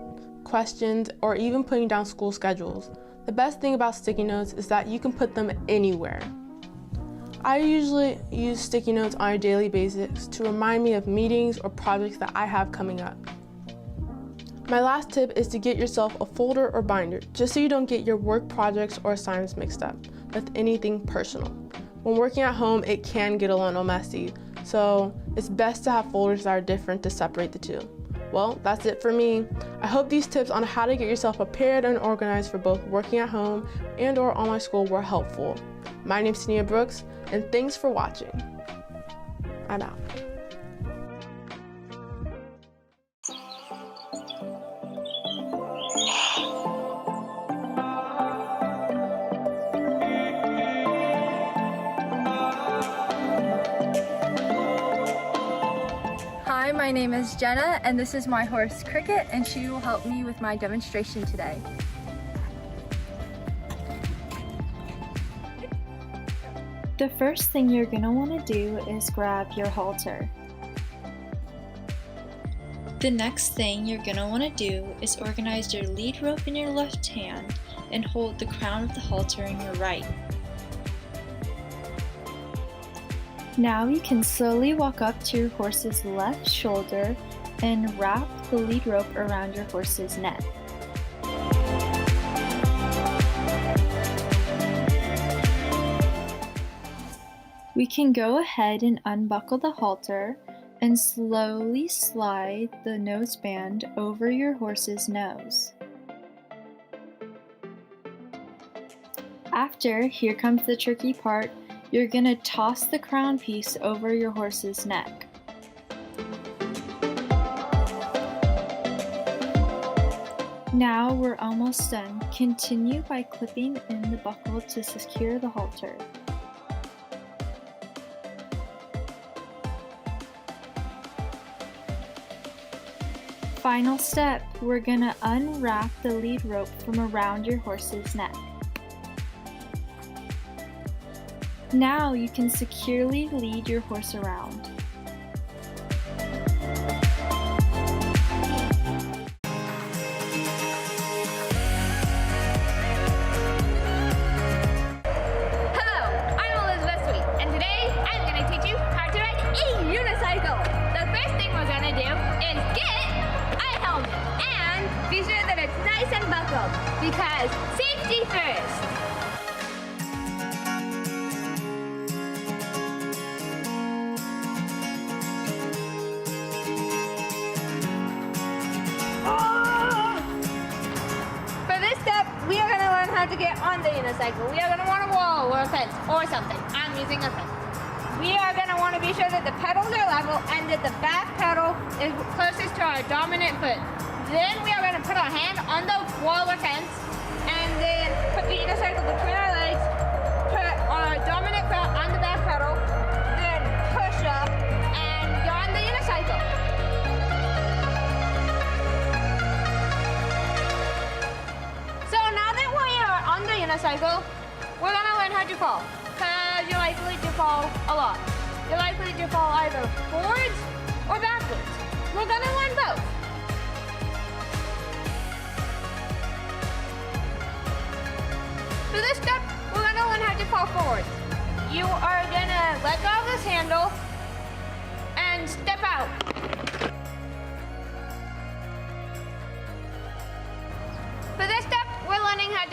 questions, or even putting down school schedules. The best thing about sticky notes is that you can put them anywhere. I usually use sticky notes on a daily basis to remind me of meetings or projects that I have coming up. My last tip is to get yourself a folder or binder, just so you don't get your work projects or assignments mixed up with anything personal. When working at home, it can get a little messy, so it's best to have folders that are different to separate the two. Well, that's it for me. I hope these tips on how to get yourself prepared and organized for both working at home and or online school were helpful. My name's Tania Brooks, and thanks for watching. I'm out. Hi, my name is Jenna, and this is my horse Cricket, and she will help me with my demonstration today. The first thing you're going to want to do is grab your halter. The next thing you're going to want to do is organize your lead rope in your left hand and hold the crown of the halter in your right. Now you can slowly walk up to your horse's left shoulder and wrap the lead rope around your horse's neck. We can go ahead and unbuckle the halter and slowly slide the noseband over your horse's nose. After, here comes the tricky part. You're going to toss the crown piece over your horse's neck. Now we're almost done. Continue by clipping in the buckle to secure the halter. Final step, we're going to unwrap the lead rope from around your horse's neck. Now you can securely lead your horse around. Hello, I'm Elizabeth Sweet, and today I'm going to teach you how to ride a unicycle. The first thing we're going to do is get a helmet and be sure that it's nice and buckled because safety first. We are going to learn how to get on the unicycle. We are going to want a wall or a fence or something. I'm using a fence. We are going to want to be sure that the pedals are level and that the back pedal is closest to our dominant foot. Then we are going to put our hand on the wall or fence and then put the unicycle between our legs, put our dominant foot on the back pedal, then push up and you're on the unicycle. Unicycle, we're going to learn how to fall, because you're likely to fall a lot. You're likely to fall either forwards or backwards. We're going to learn both. For this step, we're going to learn how to fall forwards. You are going to let go of this handle and step out.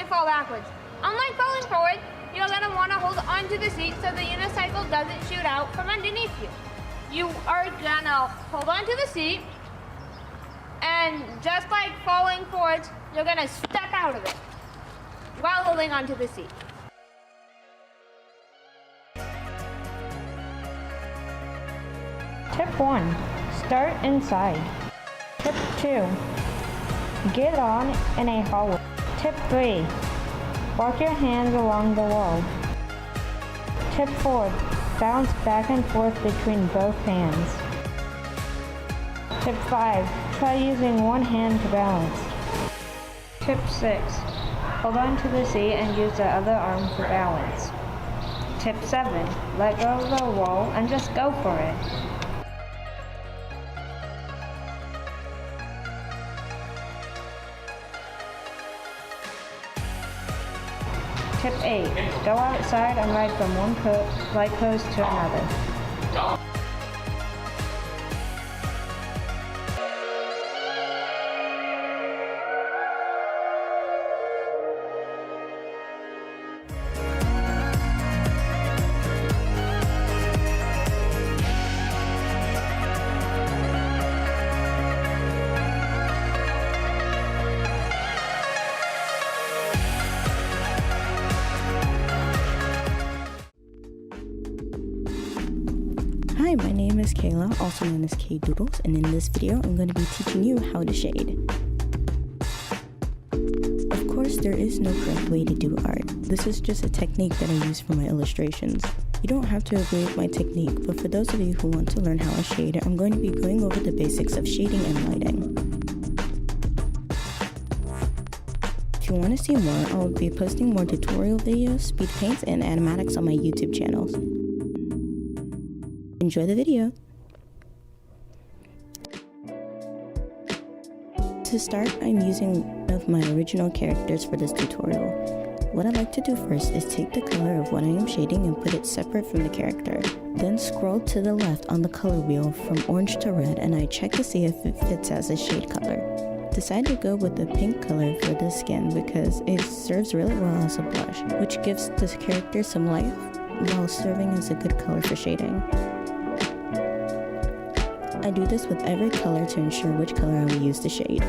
fall backwards. Unlike falling forward, you're going to want to hold onto the seat so the unicycle doesn't shoot out from underneath you. You are going to hold onto the seat, and just like falling forwards, you're going to step out of it while holding onto the seat. Tip 1. Start inside. Tip 2. Get on in a hallway. Tip 3. Walk your hands along the wall. Tip 4. Bounce back and forth between both hands. Tip 5. Try using one hand to balance. Tip 6. Hold on to the seat and use the other arm for balance. Tip 7. Let go of the wall and just go for it. Tip 8. Go outside and ride from one light post to another. Hi, my name is Kayla, also known as K-Doodles, and in this video I'm going to be teaching you how to shade. Of course, there is no correct way to do art. This is just a technique that I use for my illustrations. You don't have to agree with my technique, but for those of you who want to learn how I shade, I'm going to be going over the basics of shading and lighting. If you want to see more, I'll be posting more tutorial videos, speed paints, and animatics on my YouTube channels. Enjoy the video! To start, I'm using one of my original characters for this tutorial. What I like to do first is take the color of what I am shading and put it separate from the character. Then scroll to the left on the color wheel from orange to red, and I check to see if it fits as a shade color. Decide to go with the pink color for the skin because it serves really well as a blush, which gives this character some life while serving as a good color for shading. I do this with every color to ensure which color I will use to shade.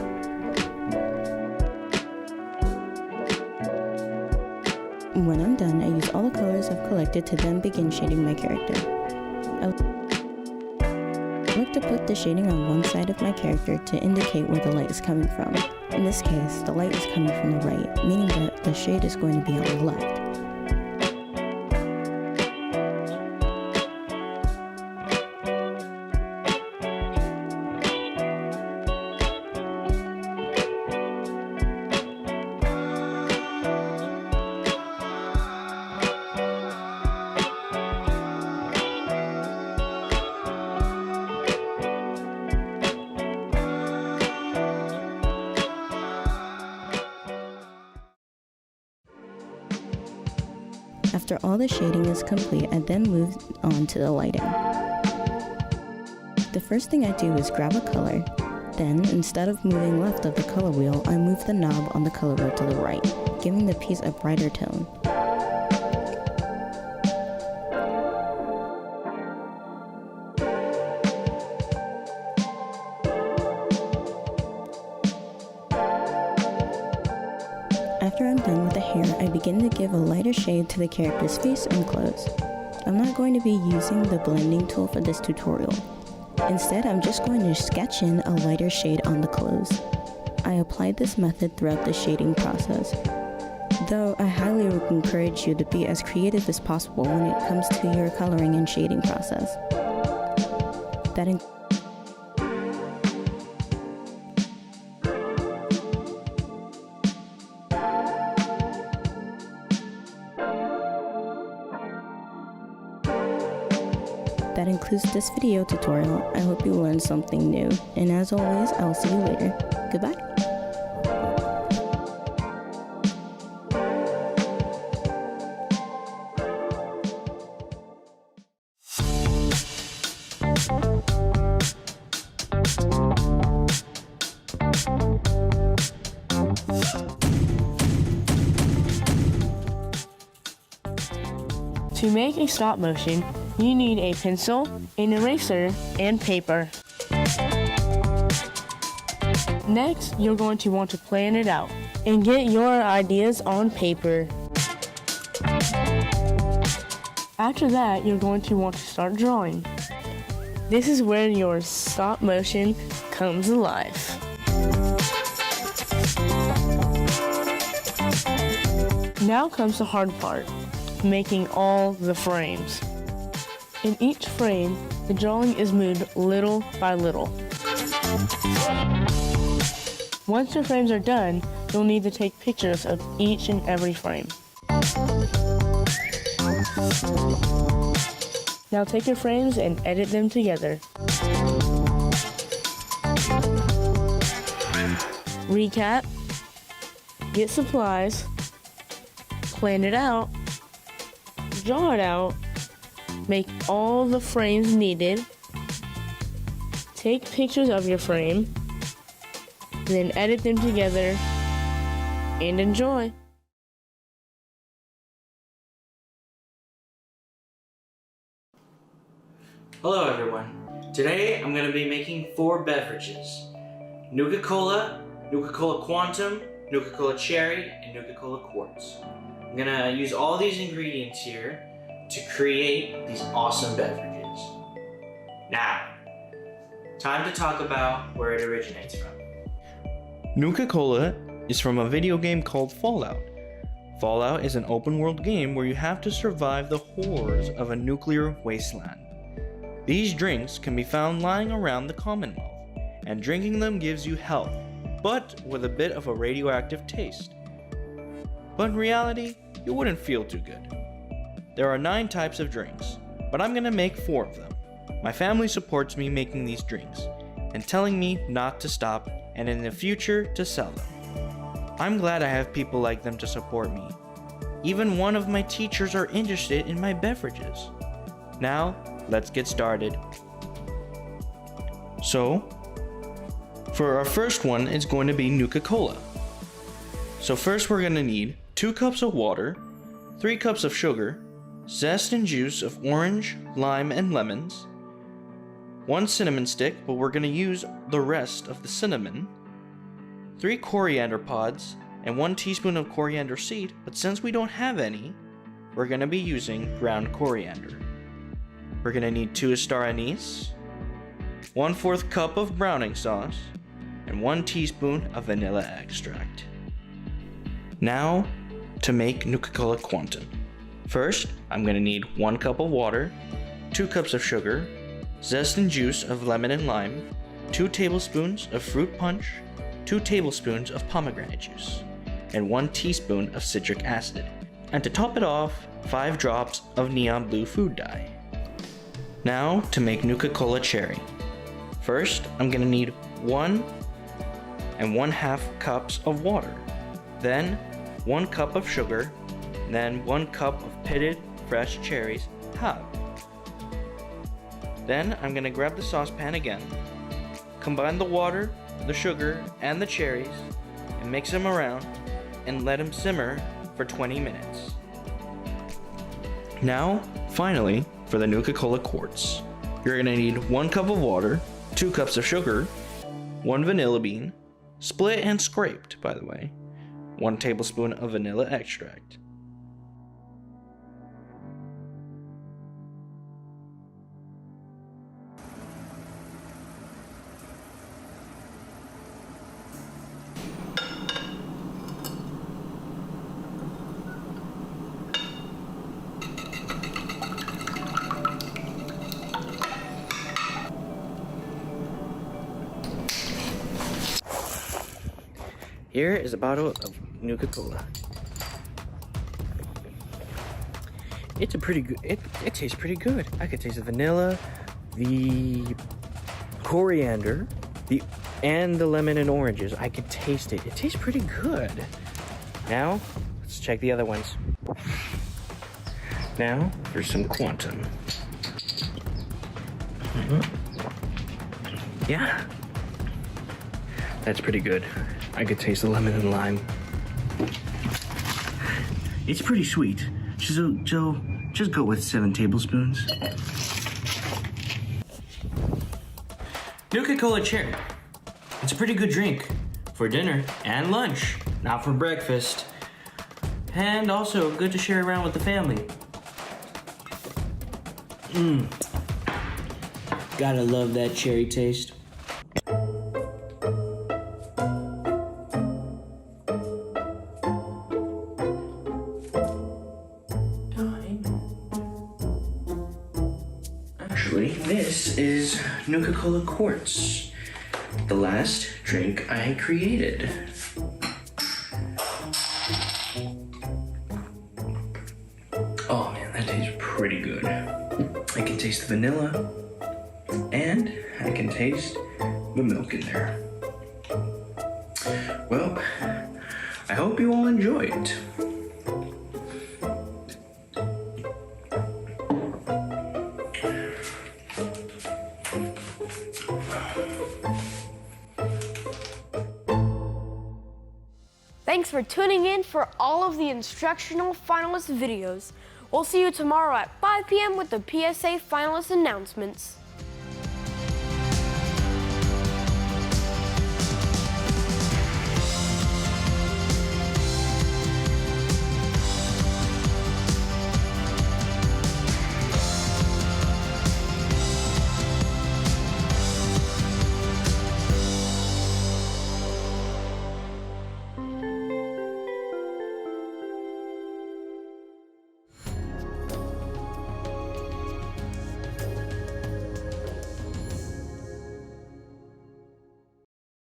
When I'm done, I use all the colors I've collected to then begin shading my character. I like to put the shading on one side of my character to indicate where the light is coming from. In this case, the light is coming from the right, meaning that the shade is going to be on the left. After all the shading is complete, I then move on to the lighting. The first thing I do is grab a color. Then, instead of moving left of the color wheel, I move the knob on the color wheel to the right, giving the piece a brighter tone. After I'm done with the hair, I begin to give a lighter shade to the character's face and clothes. I'm not going to be using the blending tool for this tutorial. Instead, I'm just going to sketch in a lighter shade on the clothes. I applied this method throughout the shading process, though I highly encourage you to be as creative as possible when it comes to your coloring and shading process. That includes this video tutorial. I hope you learned something new, and as always, I'll see you later. Goodbye! To make a stop motion, you need a pencil, an eraser, and paper. Next, you're going to want to plan it out and get your ideas on paper. After that, you're going to want to start drawing. This is where your stop motion comes alive. Now comes the hard part, making all the frames. In each frame, the drawing is moved little by little. Once your frames are done, you'll need to take pictures of each and every frame. Now take your frames and edit them together. Recap, get supplies, plan it out, draw it out, make all the frames needed, take pictures of your frame, then edit them together, and enjoy. Hello everyone. Today I'm going to be making 4 beverages. Nuka-Cola, Nuka-Cola Quantum, Nuka-Cola Cherry, and Nuka-Cola Quartz. I'm going to use all these ingredients here to create these awesome beverages. Now, time to talk about where it originates from. Nuka-Cola is from a video game called Fallout. Fallout is an open world game where you have to survive the horrors of a nuclear wasteland. These drinks can be found lying around the Commonwealth, and drinking them gives you health, but with a bit of a radioactive taste. But in reality, you wouldn't feel too good. There are 9 types of drinks, but I'm gonna make 4 of them. My family supports me making these drinks, and telling me not to stop, and in the future to sell them. I'm glad I have people like them to support me. Even one of my teachers are interested in my beverages. Now, let's get started. So, for our first one, it's going to be Nuka-Cola. So first we're going to need 2 cups of water, 3 cups of sugar, zest and juice of orange, lime, and lemons, 1 cinnamon stick, but we're going to use the rest of the cinnamon, 3 coriander pods, and 1 teaspoon of coriander seed, but since we don't have any, we're going to be using ground coriander. We're going to need 2 star anise, 1/4 cup of browning sauce, and 1 teaspoon of vanilla extract. Now, to make Nuka-Cola Quantum. First, I'm going to need 1 cup of water, 2 cups of sugar, zest and juice of lemon and lime, 2 tablespoons of fruit punch, 2 tablespoons of pomegranate juice, and 1 teaspoon of citric acid. And to top it off, 5 drops of neon blue food dye. Now to make Nuka-Cola Cherry. First, I'm going to need 1 1/2 cups of water, then 1 cup of sugar, then 1 cup of pitted fresh cherries halved. Then I'm going to grab the saucepan again, combine the water, the sugar, and the cherries, and mix them around, and let them simmer for 20 minutes. Now, finally, for the Nuka-Cola Quartz. You're going to need 1 cup of water, 2 cups of sugar, 1 vanilla bean, split and scraped, by the way, 1 tablespoon of vanilla extract. Here is a bottle of Nuka-Cola. It's a pretty good, it tastes pretty good. I could taste the vanilla, the coriander, and the lemon and oranges. I could taste it. It tastes pretty good. Now, let's check the other ones. Now, for some Quantum. Yeah. That's pretty good. I could taste the lemon and lime. It's pretty sweet. So just go with 7 tablespoons. Nuka-Cola Cherry. It's a pretty good drink for dinner and lunch, not for breakfast. And also good to share around with the family. Gotta love that cherry taste. Actually, this is Nuka-Cola Quartz, the last drink I created. Oh man, that tastes pretty good. I can taste the vanilla, and I can taste the milk in there. Well, I hope you all enjoy it. Thanks for tuning in for all of the instructional finalist videos. We'll see you tomorrow at 5 p.m. with the PSA finalist announcements.